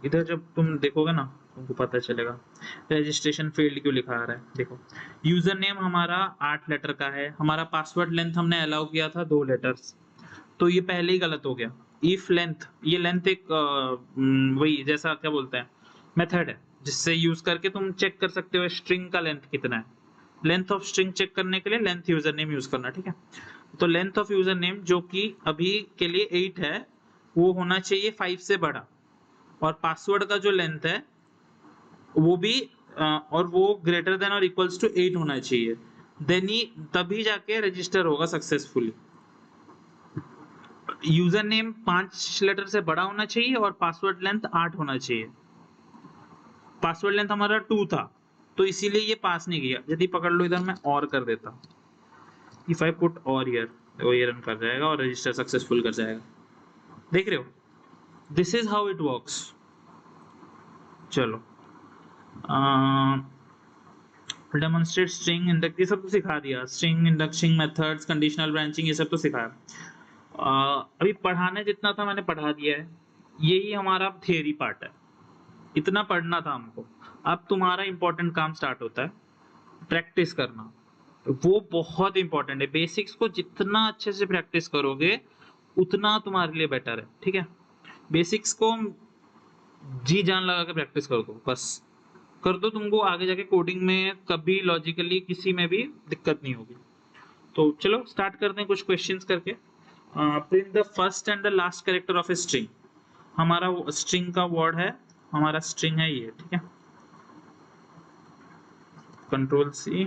इधर जब तुम देखोगे ना तुमको पता चलेगा रजिस्ट्रेशन फेल्ड क्यों लिखा आ रहा है। देखो यूजर नेम हमारा 8 लेटर का है, हमारा पासवर्ड लेंथ हमने अलाउ किया था 2 लेटर्स, तो ये पहले ही गलत हो गया। इफ लेंथ, ये लेंथ एक वही जैसा क्या बोलते हैं मेथड है जिससे यूज करके तुम चेक कर सकते हो स्ट्रिंग का लेंथ कितना है। लेंथ ऑफ स्ट्रिंग चेक करने के लिए लेंथ यूजर नेम यूज करना, ठीक है। तो लेंथ ऑफ यूजर नेम जो कि अभी के लिए 8 है, वो होना चाहिए 5 से बड़ा, और पासवर्ड का जो लेंथ है वो भी और वो ग्रेटर देन और इक्वल्स टू 8 होना चाहिए, देन ही तभी जाके रजिस्टर होगा सक्सेसफुली। यूजर नेम 5 लेटर से बड़ा होना चाहिए और पासवर्ड लेंथ 8 होना चाहिए। पासवर्ड लेंथ हमारा 2 था तो इसीलिए ये पास नहीं किया। यदि पकड़ लो इधर मैं और कर देता, इफ आई पुट और हियर, वो ये रन कर जाएगा और रजिस्टर सक्सेसफुल कर जाएगा। देख रहे हो, this is how it works. चलो डेमोन्स्ट्रेट स्ट्रिंग इंडेक्स, ये सब तो सिखा दिया। String indexing methods, conditional branching, ये सब तो सिखाया। अभी पढ़ाने जितना था मैंने पढ़ा दिया है, यही हमारा थियरी पार्ट है, इतना पढ़ना था हमको। अब तुम्हारा इंपॉर्टेंट काम स्टार्ट होता है, प्रैक्टिस करना। वो बहुत इंपॉर्टेंट है। बेसिक्स को जितना अच्छे से प्रैक्टिस करोगे उतना तुम्हारे लिए बेटर है, ठीक है। बेसिक्स को जी जान लगा के प्रैक्टिस कर दो, बस कर दो, तुमको आगे जाके कोडिंग में कभी लॉजिकली किसी में भी दिक्कत नहीं होगी। तो चलो स्टार्ट करते हैं कुछ क्वेश्चंस करके। Print the first and the last character of a string. हमारा स्ट्रिंग का वर्ड है, हमारा स्ट्रिंग है ये, ठीक है। कंट्रोल सी,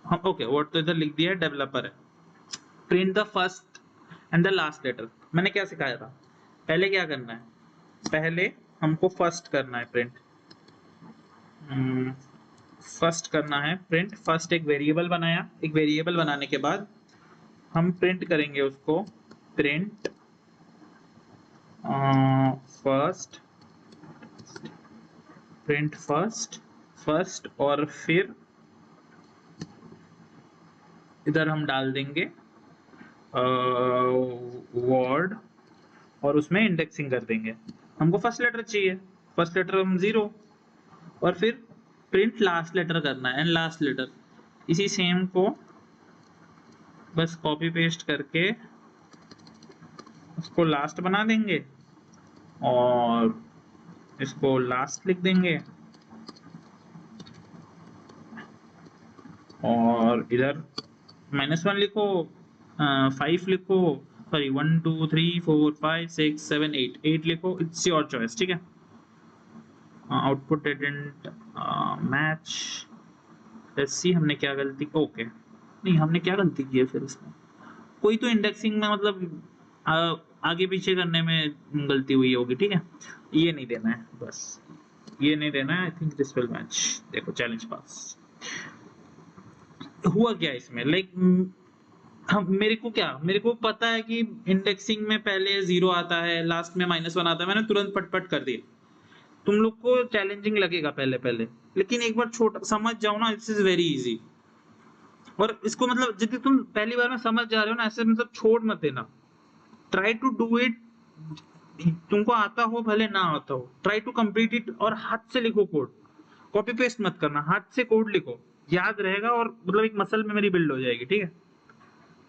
हम ओके वर्ड तो इधर लिख दिया है, डेवलपर है। Print the first and the last letter. मैंने क्या सिखाया था, पहले क्या करना है, पहले हमको फर्स्ट करना है प्रिंट, फर्स्ट करना है प्रिंट। फर्स्ट एक वेरिएबल बनाया, एक वेरिएबल बनाने के बाद हम प्रिंट करेंगे उसको, print first, print first, first, और फिर इधर हम डाल देंगे वर्ड और उसमें इंडेक्सिंग कर देंगे। हमको फर्स्ट लेटर चाहिए, फर्स्ट लेटर हम 0, और फिर प्रिंट लास्ट लेटर करना है, एंड लास्ट लेटर। इसी सेम को बस कॉपी पेस्ट करके उसको लास्ट बना देंगे और इसको लास्ट लिख देंगे, और इधर -1 लिखो, 5 लिखो, सॉरी 1 2 3 4 5 6 7 8 लिखो, इट्स योर चॉइस, ठीक है। Output didn't match, let's see हमने क्या गलती, ओके नहीं हमने क्या गलती की है फिर इसमें, कोई तो इंडेक्सिंग में मतलब आगे पीछे करने में गलती हुई होगी, ठीक है। ये नहीं देना है, बस ये नहीं देना है। I think this will match. देखो चैलेंज पास। हुआ क्या इसमें, लाइक हम मेरे को पता है कि इंडेक्सिंग में पहले 0 आता है, लास्ट में -1 आता है, मैंने तुरंत पट कर दिया। तुम लोग को चैलेंजिंग लगेगा पहले पहले, लेकिन एक बार छोटा समझ जाओ ना, दिस इज वेरी इजी। और इसको मतलब जितनी तुम पहली बार में समझ जा रहे हो ना, ऐसे मतलब छोड़ मत देना, ट्राई टू डू इट। तुमको आता हो भले ना आता हो, ट्राई टू कंप्लीट इट। और हाथ से लिखो कोड, कॉपी पेस्ट मत करना, हाथ से कोड लिखो, याद रहेगा और मतलब एक मसल मेमोरी बिल्ड हो जाएगी, ठीक है।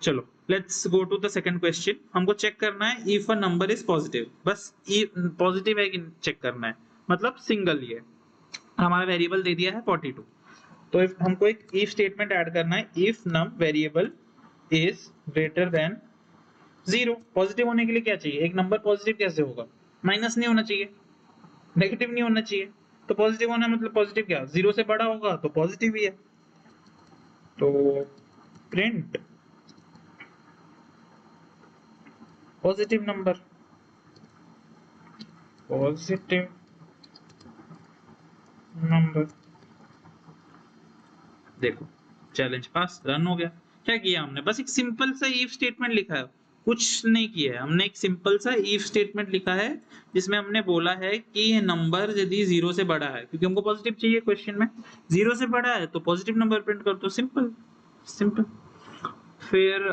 चलो let's go to the second question. हमको चेक करना है if a number is positive, बस पॉजिटिव है कि चेक करना है, मतलब सिंगल। ये हमारा वेरिएबल दे दिया है 42, तो हमको एक इफ स्टेटमेंट ऐड करना है, if num variable is greater than 0। Positive होने के लिए क्या चाहिए, एक नंबर पॉजिटिव कैसे होगा, माइनस नहीं होना चाहिए, नेगेटिव नहीं होना चाहिए। तो पॉजिटिव होना मतलब पॉजिटिव क्या, 0 से बड़ा होगा तो पॉजिटिव ही है। तो print positive number, positive number. देखो चैलेंज पास, रन हो गया। क्या किया हमने, बस एक सिंपल सा इफ स्टेटमेंट लिखा है, कुछ नहीं किया है हमने। एक सिंपल सा इफ स्टेटमेंट लिखा है जिसमें हमने बोला है कि ये नंबर यदि 0 से बड़ा है, क्योंकि हमको पॉजिटिव चाहिए क्वेश्चन में, 0 से बड़ा है तो पॉजिटिव नंबर प्रिंट कर दो, सिंपल सिंपल। फिर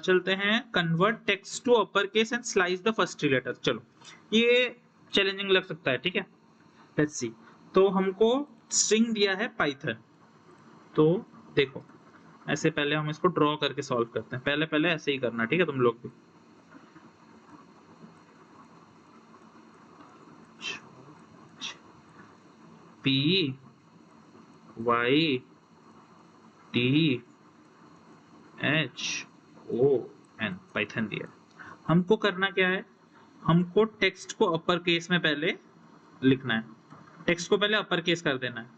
चलते हैं, convert text to upper case and slice the first three letter. चलो ये चैलेंजिंग लग सकता है, ठीक है, लेट्स सी। तो हमको स्ट्रिंग दिया है पाइथन, तो देखो ऐसे पहले हम इसको ड्रॉ करके सॉल्व करते हैं, पहले पहले ऐसे ही करना, ठीक है तुम लोग भी। P Y T H O N, Python दिया। हमको करना क्या है, हमको टेक्स्ट को अपर केस में पहले लिखना है, टेक्स्ट को पहले अपर केस कर देना है।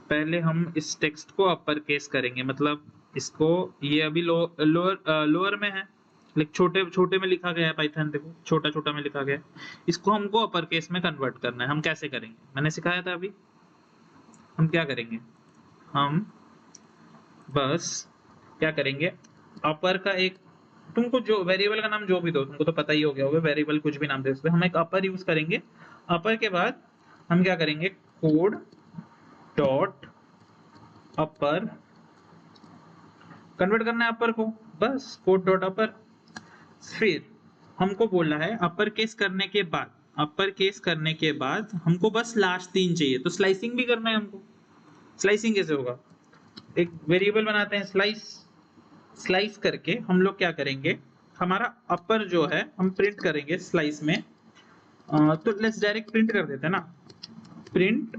पहले हम इस टेक्स्ट को अपर केस करेंगे, मतलब इसको, ये अभी लोअर में है, लाइक छोटे छोटे में लिखा गया है पाइथन, देखो छोटा छोटा में लिखा गया है, इसको हमको अपर केस में कन्वर्ट करना है। हम कैसे करेंगे, मैंने सिखाया था अभी। हम क्या करेंगे, हम बस क्या करेंगे, अपर का एक, तुमको जो वेरिएबल का नाम जो भी दो, तुमको तो पता ही हो गया होगा, वेरिएबल कुछ भी नाम दे सकते हो। हम एक अपर यूज करेंगे, अपर के बाद हम क्या करेंगे, कोड डॉट अपर, कन्वर्ट करना है अपर को, बस कोड डॉट अपर। फिर हमको बोला है अपर केस करने के बाद, अपर केस करने के बाद हमको बस लास्ट 3 चाहिए, तो स्लाइसिंग भी करना है हमको। स्लाइसिंग कैसे होगा, एक वेरिएबल बनाते हैं स्लाइस, स्लाइस करके हम लोग क्या करेंगे, हमारा अपर जो है हम प्रिंट करेंगे स्लाइस में। तो लेट्स डायरेक्ट प्रिंट कर देते हैं ना, प्रिंट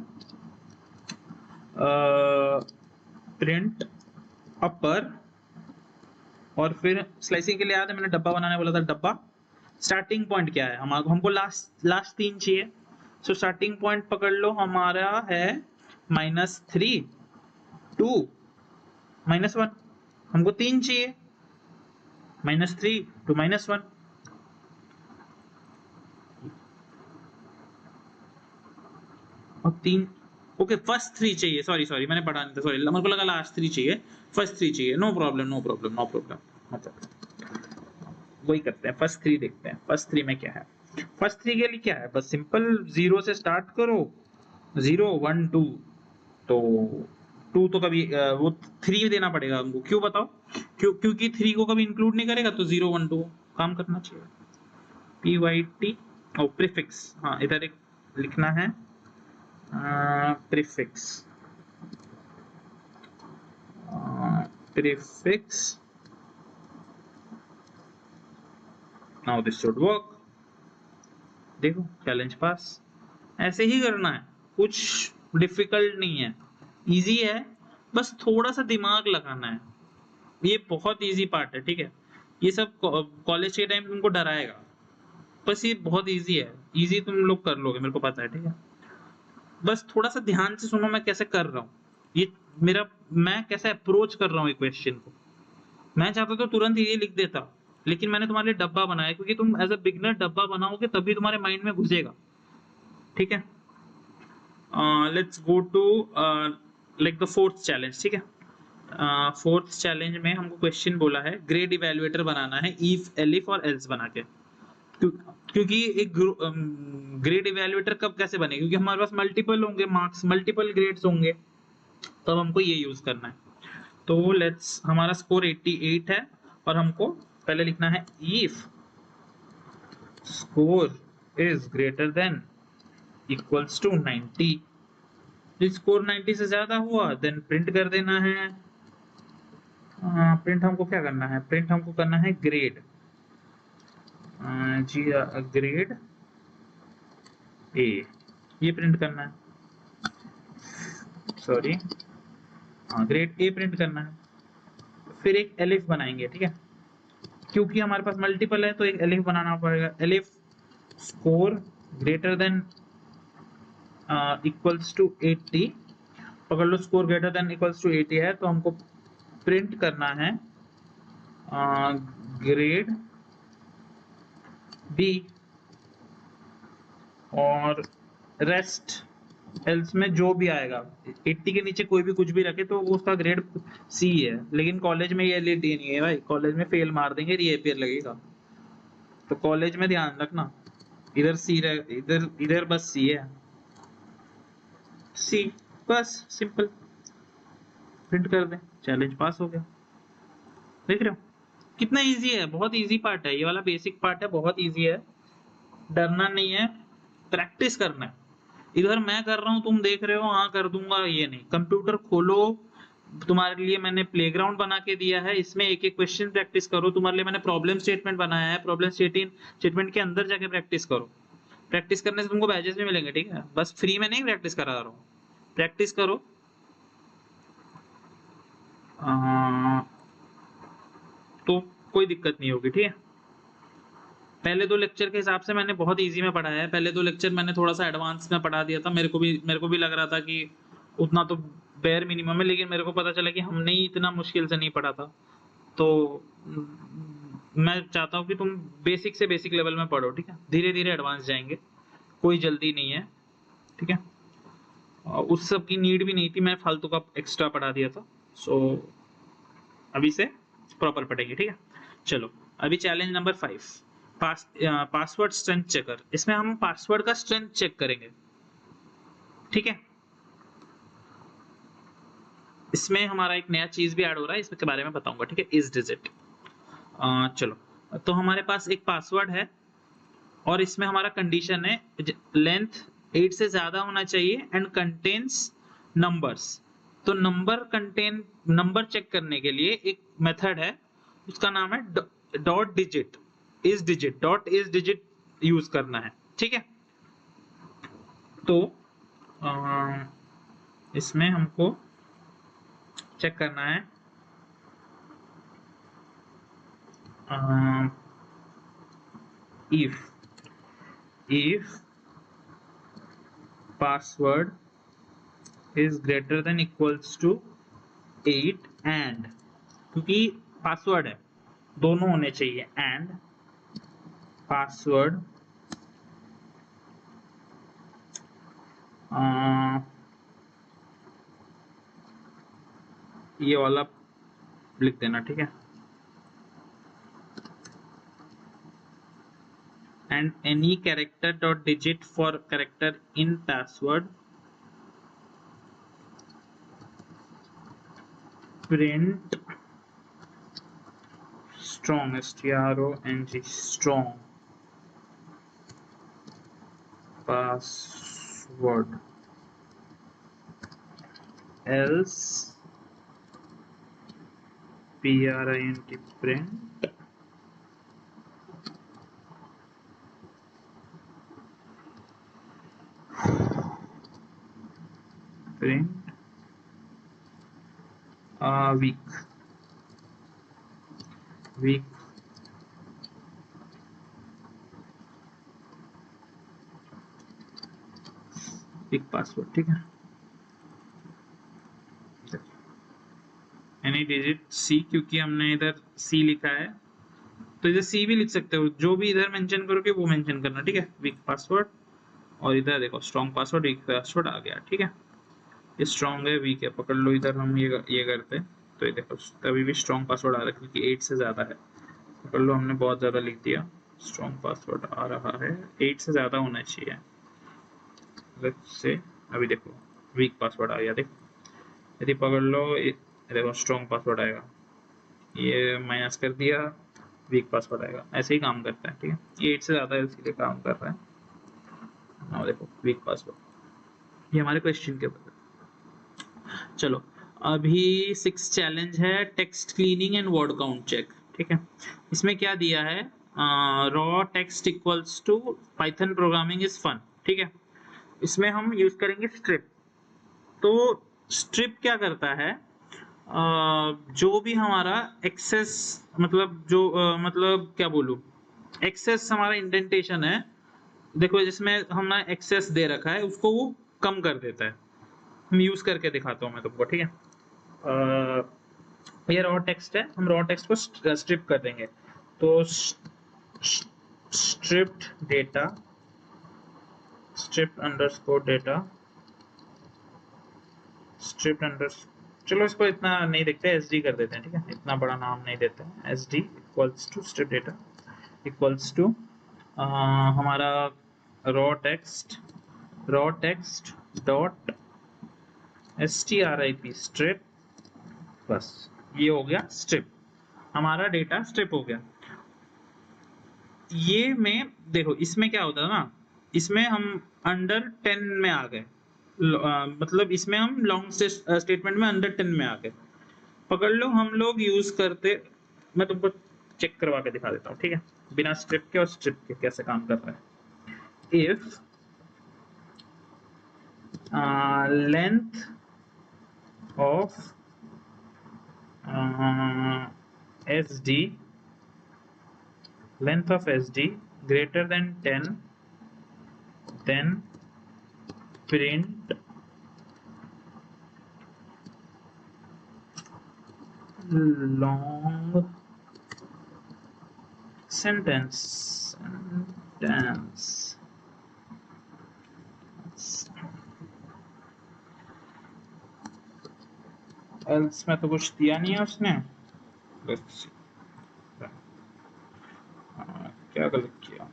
प्रिंट अपर, और फिर स्लाइसिंग के लिए याद है मैंने डब्बा बनाने बोला था, डब्बा स्टार्टिंग पॉइंट क्या है, हमको लास्ट 3 चाहिए। सो स्टार्टिंग पॉइंट पकड़ लो, हमारा है -3 2 -1, हमको 3 चाहिए, -3 to -1। और 3, ओके फर्स्ट 3 चाहिए, सॉरी मैंने पढ़ा नहीं था, सॉरी मेरे को लगा लास्ट 3 चाहिए, फर्स्ट 3 चाहिए। नो प्रॉब्लम, वही करते हैं, फर्स्ट 3 देखते हैं, फर्स्ट 3 में क्या है। फर्स्ट 3 के लिए क्या है, बस सिंपल 0 से स्टार्ट करो, 0 1 2, तो 2 तो कभी वो 3 देना पड़ेगा हमको, क्यों बताओ, क्योंकि 3 को कभी इंक्लूड नहीं करेगा, तो 0 1 2 काम करना चाहिए। pyt और प्रीफिक्स, हाँ इधर एक लिखना है prefix, prefix, now this should work. देखो चैलेंज पास, ऐसे ही करना है, कुछ डिफिकल्ट नहीं है, इजी है, बस थोड़ा सा दिमाग लगाना है। ये बहुत इजी पार्ट है, ठीक है, ये सब कॉलेज के टाइम तुमको डराएगा, बस ये बहुत इजी है, इजी तुम लोग कर लोगे, मेरे को पता है, ठीक है। बस थोड़ा सा ध्यान से सुनो मैं कैसे कर रहा हूँ, ये मैं कैसे अप्रोच कर रहा हूँ क्वेश्चन को। मैं चाहता तो तुरंत ये लिख देता, लेकिन मैंने तुम्हारे लिए डब्बा बनाया, क्योंकि तुम एज अ बिगनर डब्बा बनाओगे तभी तुम्हारे माइंड में घुसेगा, ठीक है। Let's go to like the fourth challenge, ठीक है। फोर्थ चैलेंज में हमको क्वेश्चन बोला है ग्रेड इवेल्युएटर बनाना है, इफ एलिफ और एल्स बना के। क्योंकि एक ग्रेड इवेल्युएटर कब कैसे बने, क्योंकि हमारे पास मल्टीपल होंगे मार्क्स, मल्टीपल ग्रेड्स होंगे, तब हमको ये यूज करना है। तो लेट्स, हमारा स्कोर 88 है, और हमको पहले लिखना है if score is greater than equals to 90, score 90 से ज्यादा हुआ देन प्रिंट कर देना है। प्रिंट हमको क्या करना है, प्रिंट हमको करना है ग्रेड, जी ग्रेड ए, ये प्रिंट करना है, सॉरी हाँ ग्रेड ए प्रिंट करना है। फिर एक एलिफ बनाएंगे, ठीक है, क्योंकि हमारे पास मल्टीपल है तो एक एलिफ बनाना पड़ेगा, elif score greater than equals to 80, पकड़ लो score greater than equals to 80 है, तो हमको प्रिंट करना है ग्रेड बी, और रेस्ट एल्स में जो भी आएगा, 80 के नीचे कोई भी कुछ भी रखे तो वो उसका ग्रेड सी है। लेकिन कॉलेज में ये एलईडी नहीं है भाई, कॉलेज में फेल मार देंगे, रीअपियर लगेगा, तो कॉलेज में ध्यान रखना, इधर सी इधर इधर बस सी है, सी, बस सिंपल प्रिंट कर दे, चैलेंज पास हो गया। देख रहे हो कितना इजी है, बहुत इजी पार्ट है, ये वाला बेसिक पार्ट है, बहुत इजी है, डरना नहीं है, प्रैक्टिस करना है। इधर मैं कर रहा हूं तुम देख रहे हो, हाँ कर दूंगा ये नहीं, कंप्यूटर खोलो, तुम्हारे लिए मैंने प्लेग्राउंड बना के दिया है, इसमें एक एक क्वेश्चन प्रैक्टिस करो, तुम्हारे लिए मैंने प्रॉब्लम स्टेटमेंट बनाया है, प्रॉब्लम स्टेटमेंट के अंदर जाके प्रैक्टिस करो। प्रैक्टिस करने से तुमको बैजेस भी मिलेंगे, ठीक है, बस फ्री में नहीं प्रैक्टिस करा रहा हूँ, प्रैक्टिस करो। तो कोई दिक्कत नहीं होगी, ठीक है। पहले दो लेक्चर के हिसाब से मैंने बहुत इजी में पढ़ाया है, पहले दो लेक्चर मैंने थोड़ा सा एडवांस में पढ़ा दिया था, मेरे को भी लग रहा था कि उतना तो बेयर मिनिमम है, लेकिन मेरे को पता चला कि हमने ही इतना मुश्किल से नहीं पढ़ा था। तो मैं चाहता हूँ कि तुम बेसिक से बेसिक लेवल में पढ़ो, ठीक है, धीरे धीरे एडवांस जाएंगे, कोई जल्दी नहीं है, ठीक है। उस सब की नीड भी नहीं थी, मैं फालतू का एक्स्ट्रा पढ़ा दिया था। सो अभी से प्रॉपर पढ़ेंगे, ठीक है। चलो अभी challenge number 5, password strength checker. इसमें हम पासवर्ड का स्ट्रेंथ चेक करेंगे, ठीक है। इसमें हमारा एक नया चीज भी ऐड हो रहा है, इसके बारे में बताऊंगा, ठीक है, इस डिजिट। चलो तो हमारे पास एक पासवर्ड है और इसमें हमारा कंडीशन है लेंथ 8 से ज्यादा होना चाहिए एंड कंटेन्स नंबर्स। तो नंबर चेक करने के लिए एक मेथड है, उसका नाम है डॉट डिजिट, इस डिजिट यूज करना है, ठीक है। तो इसमें हमको चेक करना है if password is greater than equals to 8 and, क्योंकि पासवर्ड है दोनों होने चाहिए, एंड पासवर्ड ये वाला लिख देना, ठीक है, and any character dot digit for character in password print strong, strong, strong password, else print weak password, ठीक है। एनी डिजिट सी, क्योंकि हमने इधर सी लिखा है तो इधर सी भी लिख सकते हो, जो भी इधर मेंशन करोगे वो मेंशन करना, ठीक है, वीक पासवर्ड। और इधर देखो स्ट्रॉन्ग पासवर्ड, वीक पासवर्ड आ गया, ठीक है। ये स्ट्रॉन्ग है, वीक है, पकड़ लो, इधर हम ये करते तो ये देखो तभी भी स्ट्रॉन्ग पासवर्ड आ रहा है क्योंकि 8 से ज्यादा है, पकड़ लो, हमने बहुत ज्यादा लिख दिया, स्ट्रॉन्ग पासवर्ड आ रहा है, 8 से ज्यादा होना चाहिए, लेट्स से। अभी देखो वीक पासवर्ड आ गया, देखो यदि पकड़ लो देखो स्ट्रॉन्ग पासवर्ड आएगा, ये माइनस कर दिया, वीक पासवर्ड आएगा, ऐसे ही काम करता है, ठीक है। ये 8 से ज्यादा है इसलिए काम कर रहा है। हाँ देखो वीक पासवर्ड, ये हमारे क्वेश्चन के ऊपर। चलो अभी 6 चैलेंज है, text cleaning and word count check, ठीक है। इसमें क्या दिया है, raw text equals to Python programming is fun, ठीक है। इसमें हम यूज करेंगे स्ट्रिप। तो स्ट्रिप क्या करता है, जो भी हमारा एक्सेस, मतलब जो मतलब क्या बोलूं, एक्सेस हमारा इंडेंटेशन है, देखो जिसमें हमने एक्सेस दे रखा है उसको वो कम कर देता है। हम यूज करके दिखाता हूँ मैं तुमको, ठीक है। ये रॉ टेक्स्ट है, हम रॉ टेक्स्ट को स्ट्रिप कर देंगे, तो stripped data, stripped underscore data, stripped under, चलो इसको इतना नहीं देखते, एसडी कर देते हैं, ठीक है, इतना बड़ा नाम नहीं देते हैं, SD equals to strip data equals to हमारा raw text dot strip strip, बस ये हो गया स्ट्रिप, हमारा डेटा स्ट्रिप हो गया। ये में देखो इसमें क्या होता है ना, इसमें हम अंडर 10 में आ गए, मतलब इसमें हम लॉन्ग स्टेटमेंट में अंडर 10 में आ गए, पकड़ लो। हम लोग यूज करते, मैं तुमको चेक करवा के दिखा देता हूँ, ठीक है, बिना स्ट्रिप के और स्ट्रिप के कैसे काम कर रहा है। If length of SD greater than 10, then print long sentence. else में तो कुछ दिया नहीं है उसने। Let's see. क्या गलत किया?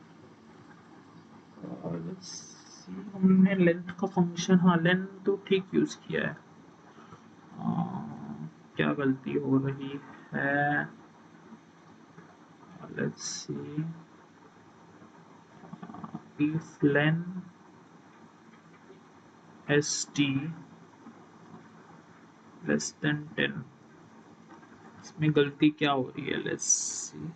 Let's see. हमने लेंथ का फंक्शन, हाँ लेंथ तो ठीक यूज किया है। क्या गलती हो रही है? Let's see. If len st less than 10, इसमें गलती क्या हो रही है? Let's see.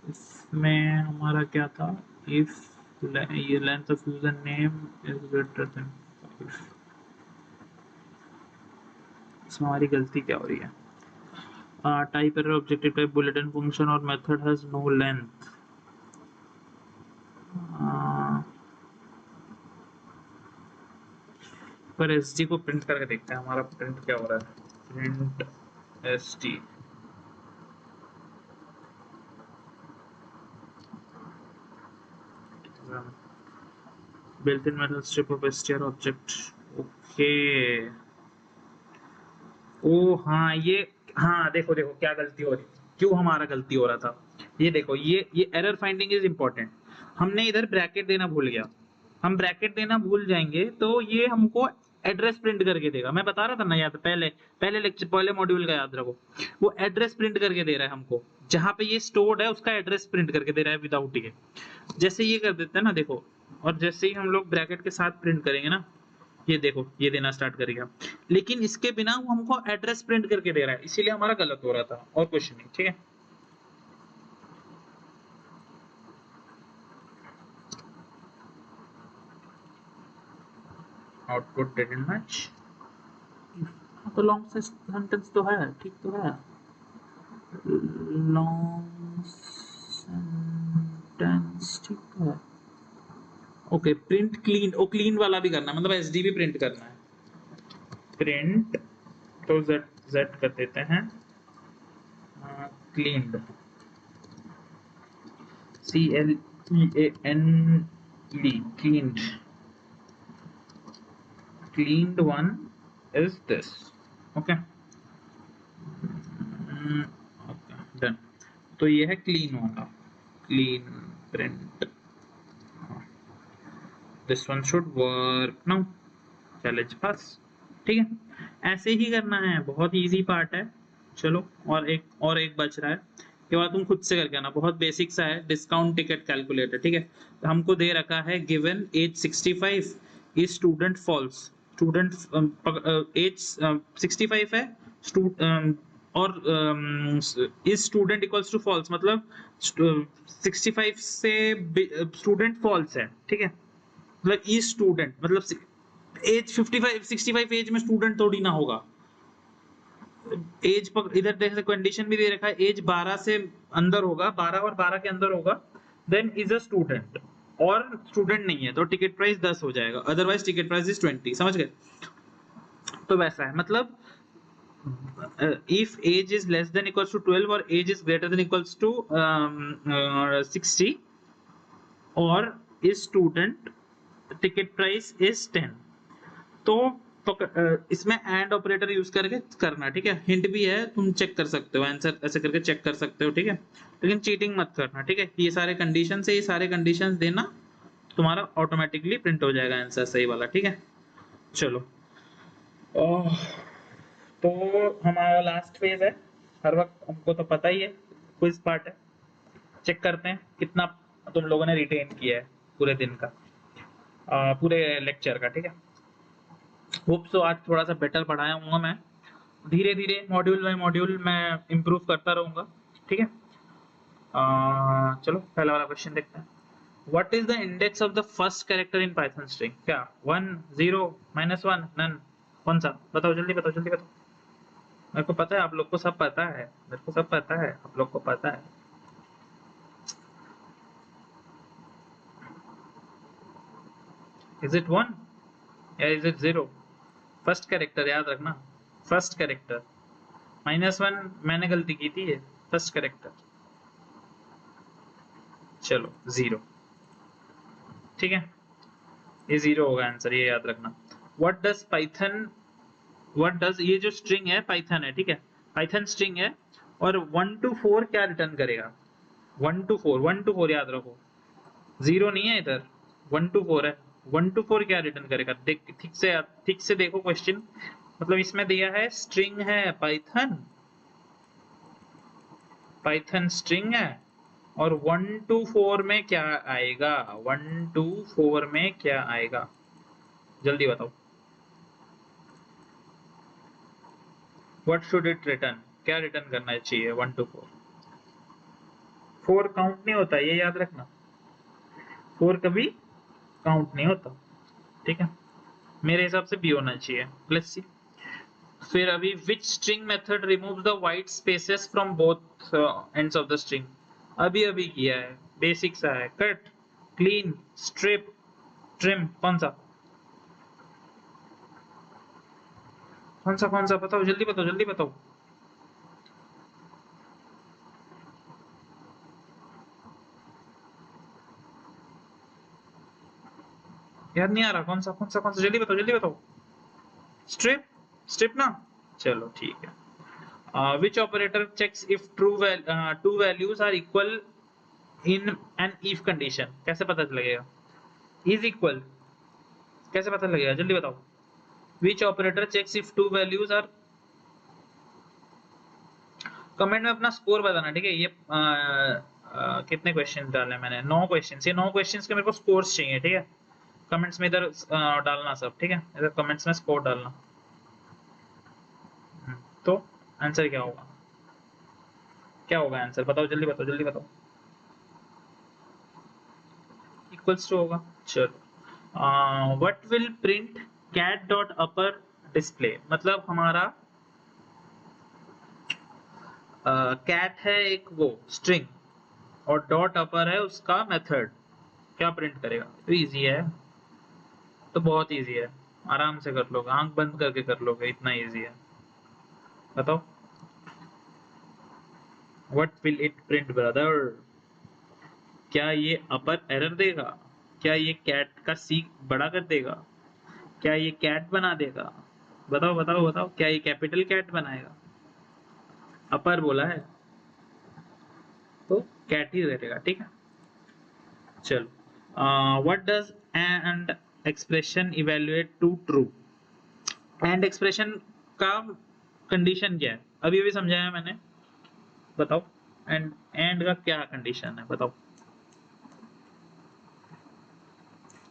इसमें हमारा क्या था? If ये length of user name is greater than 5, इसमें हमारी गलती क्या हो रही है? Type error, objective type bulletin function और method has no length. पर एसडी को प्रिंट करके देखते हैं हमारा प्रिंट क्या हो रहा है। Print SD, built-in method strip of str object। Okay, ओ हाँ ये, हाँ देखो देखो क्या गलती हो रही, क्यों हमारा गलती हो रहा था। ये देखो, ये एरर फाइंडिंग इज इंपॉर्टेंट। हमने इधर ब्रैकेट देना भूल गया। हम ब्रैकेट देना भूल जाएंगे तो ये हमको एड्रेस प्रिंट करके देगा। मैं बता रहा था ना, याद पहले लेक्चर, पहले मॉड्यूल का याद रखो। वो एड्रेस प्रिंट करके दे रहा है हमको, जहां पे ये स्टोर्ड है उसका एड्रेस प्रिंट करके दे रहा है विदाउट ये। जैसे ये कर देते हैं ना, देखो, और जैसे ही हम लोग ब्रैकेट के साथ प्रिंट करेंगे ना, ये देखो ये देना स्टार्ट करेगा। लेकिन इसके बिना वो हमको एड्रेस प्रिंट करके दे रहा है, इसीलिए हमारा गलत हो रहा था, और कुछ नहीं। ठीक है, आउटपुट डिडंट मैच। तो लॉन्ग सेंटेंस तो है, ठीक तो है, लॉन्ग सेंटेंस ठीक तो है। ओके, प्रिंट क्लीन, ओ क्लीन वाला भी करना है, मतलब एसडी भी प्रिंट करना है। प्रिंट तो जेड कर देते हैं, cleaned, CLEANED, cleaned, cleaned one is this। okay, okay done। तो ये है क्लीन वाला, clean print, this one should work now, challenge pass. ठीक है, ऐसे ही करना है, बहुत इजी पार्ट है। चलो, और एक बच रहा है, के बाद तुम खुद से करके आना, बहुत बेसिक सा है, डिस्काउंट टिकट कैलकुलेटर। ठीक है, तो हमको दे रखा है given age 65 is student false, student age 65 है, और is student equals to false, मतलब 65 से स्टूडेंट फॉल्स है। ठीक है, मतलब इज स्टूडेंट, मतलब एज 65 एज में स्टूडेंट थोड़ी ना होगा। एज इधर देखो कंडीशन भी दे रखा है, एज 12 से अंदर होगा, 12 और 12 के अंदर होगा, देन इज अ स्टूडेंट, और स्टूडेंट नहीं है तो टिकट प्राइस 10 हो जाएगा, अदरवाइज टिकट प्राइस इज 20। समझ गए? तो वैसा है, मतलब if age is less than equals to 12 और age is greater than equals to 60 और is student, ticket price is 10, तो इसमें एंड ऑपरेटर यूज करके करना। ठीक है, हिंट भी है, तुम चेक कर सकते हो, आंसर ऐसे करके चेक कर सकते हो। ठीक है, लेकिन चीटिंग मत करना। ठीक है, ये सारे कंडीशन से, ये सारे कंडीशंस देना, तुम्हारा ऑटोमेटिकली प्रिंट हो जाएगा आंसर सही वाला। ठीक है, चलो, तो हमारा लास्ट फेज है, हर वक्त हमको तो पता ही है, क्विज पार्ट है। चेक करते हैं कितना तुम लोगों ने रिटेन किया है पूरे दिन का, पूरे लेक्चर का। ठीक है, होप सो आज थोड़ा सा बेटर पढ़ाया हूँ मैं, धीरे धीरे मॉड्यूल बाय मॉड्यूल मैं इम्प्रूव करता रहूँगा। ठीक है, चलो पहला वाला क्वेश्चन देखते हैं। What is the index of the first character in Python string? क्या 1 0 -1 नन? कौन सा? बताओ जल्दी, बताओ जल्दी, बताओ। मेरे को पता है, आप लोग को सब पता है, मेरे को सब पता है, आप लोग को पता है। इज इट 1 या इज इट 0? फर्स्ट कैरेक्टर याद रखना, फर्स्ट कैरेक्टर। -1 मैंने गलती की थी, ये फर्स्ट कैरेक्टर। चलो 0, ठीक है, ये 0 होगा आंसर, ये याद रखना। What does Python, what does, ये जो स्ट्रिंग है पाइथन है, ठीक है, पाइथन स्ट्रिंग है, और 1 to 4 क्या रिटर्न करेगा? 1 to 4, 1 to 4 याद रखो, 0 नहीं है इधर, 1 to 4 है। 1 to 4 क्या रिटर्न करेगा? देख ठीक से देखो क्वेश्चन, मतलब इसमें दिया है स्ट्रिंग है पाइथन, पाइथन स्ट्रिंग है, और 1 to 4 में क्या आएगा? 1 to 4 में क्या आएगा? जल्दी बताओ। व्हाट शुड इट रिटर्न, क्या रिटर्न करना चाहिए 1 to 4? 4 काउंट नहीं होता, ये याद रखना, 4 कभी काउंट नहीं होता, ठीक है, मेरे हिसाब से भी होना चाहिए। Let's see. फिर अभी विच string method removes the white spaces from both ends of the string? अभी किया है, बेसिक सा है, कट, क्लीन, स्ट्रिप, ट्रिम, कौन सा बताओ, जल्दी बताओ, जल्दी बताओ। याद नहीं आ रहा, कौन सा, जल्दी बताओ, जल्दी बताओ। स्ट्रिप, स्ट्रिप ना, चलो ठीक है। Which operator checks if two values are equal in an if condition? कैसे पता लगेगा? Is equal कैसे पता लगेगा, जल्दी बताओ। Which operator checks if two values are, comment में अपना स्कोर बताना, ठीक है। ये कितने क्वेश्चन डाले मैंने? 9 क्वेश्चन, ये 9 क्वेश्चन के मेरे को स्कोर्स चाहिए, ठीक है। कमेंट्स में इधर डालना सब, ठीक है, इधर कमेंट्स में स्कोर डालना। तो आंसर क्या होगा, क्या होगा आंसर, बताओ, जल्दी बताओ, जल्दी बताओ। इक्वल्स टू होगा, चलो। What will print cat dot upper display, मतलब हमारा कैट है एक वो स्ट्रिंग, और डॉट अपर है उसका मेथड, क्या प्रिंट करेगा? तो इजी है, तो बहुत इजी है, आराम से कर लोगे, आंख बंद करके कर लोगे, इतना इजी है। बताओ, what will it print brother? क्या ये अपर एरर देगा? क्या ये कैट का सी बड़ा कर देगा? क्या ये कैट बना देगा? बताओ बताओ बताओ, क्या ये कैपिटल कैट बनाएगा? अपर बोला है तो कैट ही रहेगा, ठीक है। चलो, what does and expression evaluate to true? And expression का कंडीशन क्या है? अभी अभी समझाया मैंने, बताओ। एंड का क्या कंडीशन है, बताओ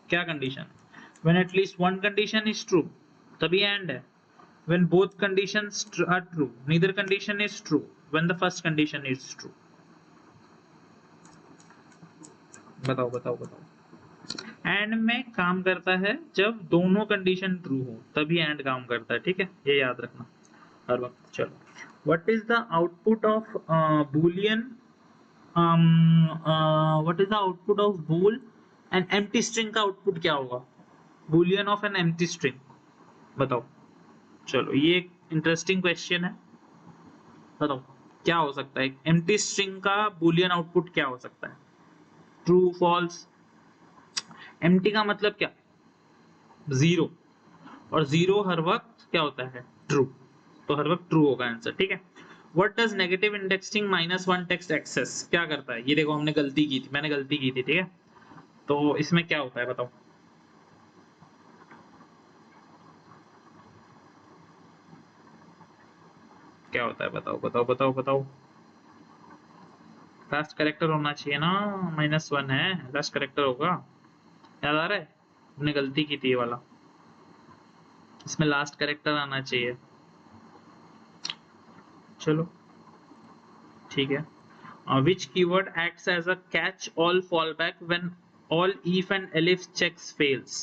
क्या condition? When at least one condition is true तभी एंड है। When both conditions are true neither condition is true. When the first condition is true. बताओ बताओ बताओ। एंड में काम करता है जब दोनों कंडीशन ट्रू हो, तभी एंड काम करता है, ठीक है, ये याद रखना हर वक्त। चलो, what is the output of boolean, what is the output of bool and empty string? का आउटपुट क्या होगा boolean of an empty string? बताओ। चलो, ये एक इंटरेस्टिंग क्वेश्चन है, बताओ क्या हो सकता है एम्प्टी स्ट्रिंग का बूलियन आउटपुट, क्या हो सकता है? True, false? एम्प्टी का मतलब क्या? जीरो, और जीरो हर वक्त क्या होता है? ट्रू, तो हर वक्त ट्रू होगा आंसर, ठीक है। What does negative indexing -1 text access क्या करता है? ये देखो, हमने गलती की थी, मैंने गलती की थी, ठीक है, तो इसमें क्या होता है बताओ। क्या होता है बताओ बताओ बताओ बताओ। लास्ट करेक्टर होना चाहिए ना, -1 है, लास्ट करेक्टर होगा, याद आ रहा है? हमने गलती की थी ये वाला, इसमें लास्ट करेक्टर आना चाहिए। चलो ठीक है। Which keyword acts as a catch-all fallback when all if and elif checks fails?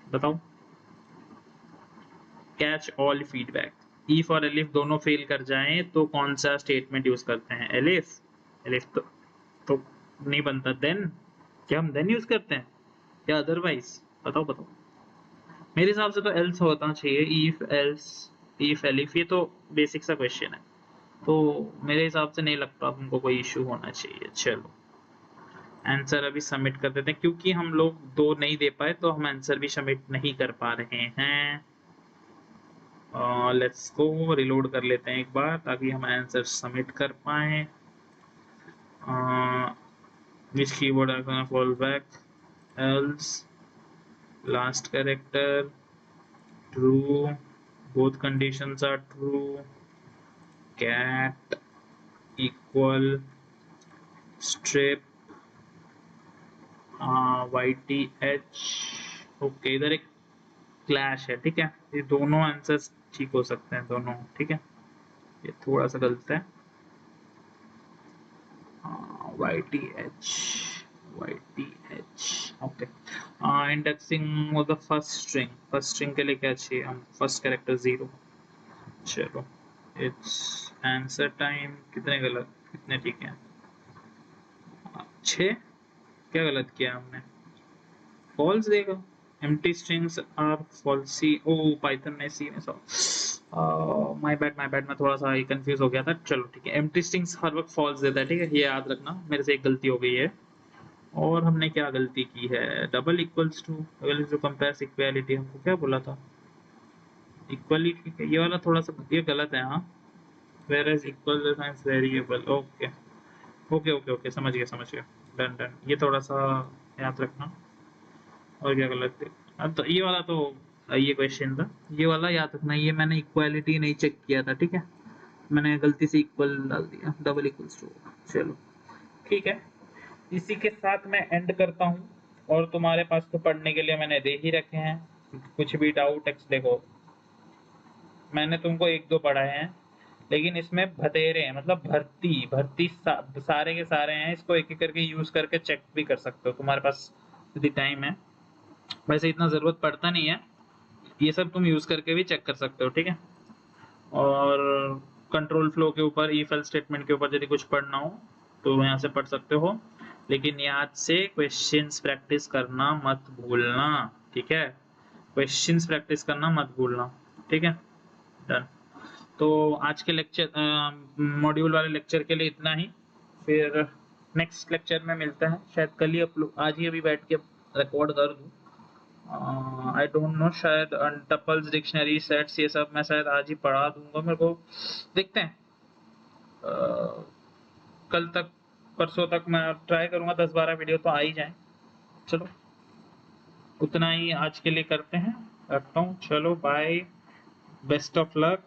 बताओ। कैच ऑल फीडबैक, if और elif दोनों फेल कर जाएं तो कौन सा स्टेटमेंट यूज करते हैं? elif, elif तो नहीं बनता, then क्या हम then यूज करते हैं या अदरवाइज? बताओ बताओ। मेरे हिसाब से तो एल्स होता चाहिए, इफ एल्स इफ एलिफ, ये तो बेसिक सा क्वेश्चन है, तो मेरे हिसाब से नहीं लगता तुमको कोई इश्यू होना चाहिए। चलो आंसर अभी सबमिट कर देते हैं, क्योंकि हम लोग 2 नहीं दे पाए तो हम आंसर भी सबमिट नहीं कर पा रहे हैं। लेट्स गो, रिलोड कर लेते हैं एक बार ताकि हम आंसर सबमिट कर पाए। which keyboard are gonna fall back, else, last character, true, both conditions are true, cat, equal, strip, yth। Okay, इधर एक क्लैश है, ठीक है, ये दोनों आंसर्स ठीक हो सकते हैं दोनों, ठीक है, ये थोड़ा सा गलत है। yth okay. Indexing of the first string के लिए क्या चाहिए, हम फर्स्ट कैरेक्टर 0। चलो इट्स आंसर टाइम। कितने गलत कितने ठीक है, 6। क्या गलत किया हमने, फॉल्स देगा। Empty strings are falsy. ओ पाइथन में सी में माय बैड मैं थोड़ा सा कंफ्यूज हो गया था। चलो ठीक है, एम्प्टी स्ट्रिंग्स हर वक्त फॉल्स देता है, ठीक है, ये याद रखना, मेरे से एक गलती हो गई है। और हमने क्या गलती की है, double equals to compares equality, हमको क्या बोला था, इक्वालिटी, ये वाला थोड़ा सा ये गलत है। हाँ, where is equal defines variable. Okay okay okay okay, समझ गया, डन डन, ये थोड़ा सा याद रखना। और क्या गलत है, अब तो ये वाला तो ये क्वेश्चन था, ये वाला याद रखना, ये मैंने इक्वालिटी नहीं चेक किया था, ठीक है, मैंने गलती से इक्वल डाल दिया, डबल इक्वल्स टू। चलो ठीक है, इसी के साथ मैं एंड करता हूँ, और तुम्हारे पास तो पढ़ने के लिए मैंने दे ही रखे हैं, कुछ भी डाउट देखो, मैंने तुमको 1-2 पढ़ाए हैं, लेकिन इसमें भतेरे हैं, मतलब भर्ती सारे के सारे हैं, इसको एक एक करके यूज करके चेक भी कर सकते हो तुम्हारे पास यदि टाइम है। वैसे इतना जरूरत पड़ता नहीं है, ये सब तुम यूज करके भी चेक कर सकते हो, ठीक है। और कंट्रोल फ्लो के ऊपर, इफ एल्स स्टेटमेंट के ऊपर यदि कुछ पढ़ना हो तो यहाँ से पढ़ सकते हो, लेकिन याद से क्वेश्चंस प्रैक्टिस करना मत भूलना, ठीक है, क्वेश्चंस प्रैक्टिस करना मत भूलना, ठीक है, डन। तो आज के लेक्चर मॉड्यूल वाले लेक्चर के लिए इतना ही, फिर नेक्स्ट लेक्चर में मिलता है, शायद कल ही अपलोड, आज ही अभी बैठ के रिकॉर्ड कर दूँ, आई डोंट नो, शायद टपल्स, डिक्शनरी, सेट्स, ये सब मैं शायद आज ही पढ़ा दूंगा, मेरे को देखते हैं, कल तक परसों तक मैं ट्राई करूंगा 10-12 वीडियो तो आ ही जाए। चलो उतना ही आज के लिए करते हैं, रखता हूँ, चलो बाय, बेस्ट ऑफ लक।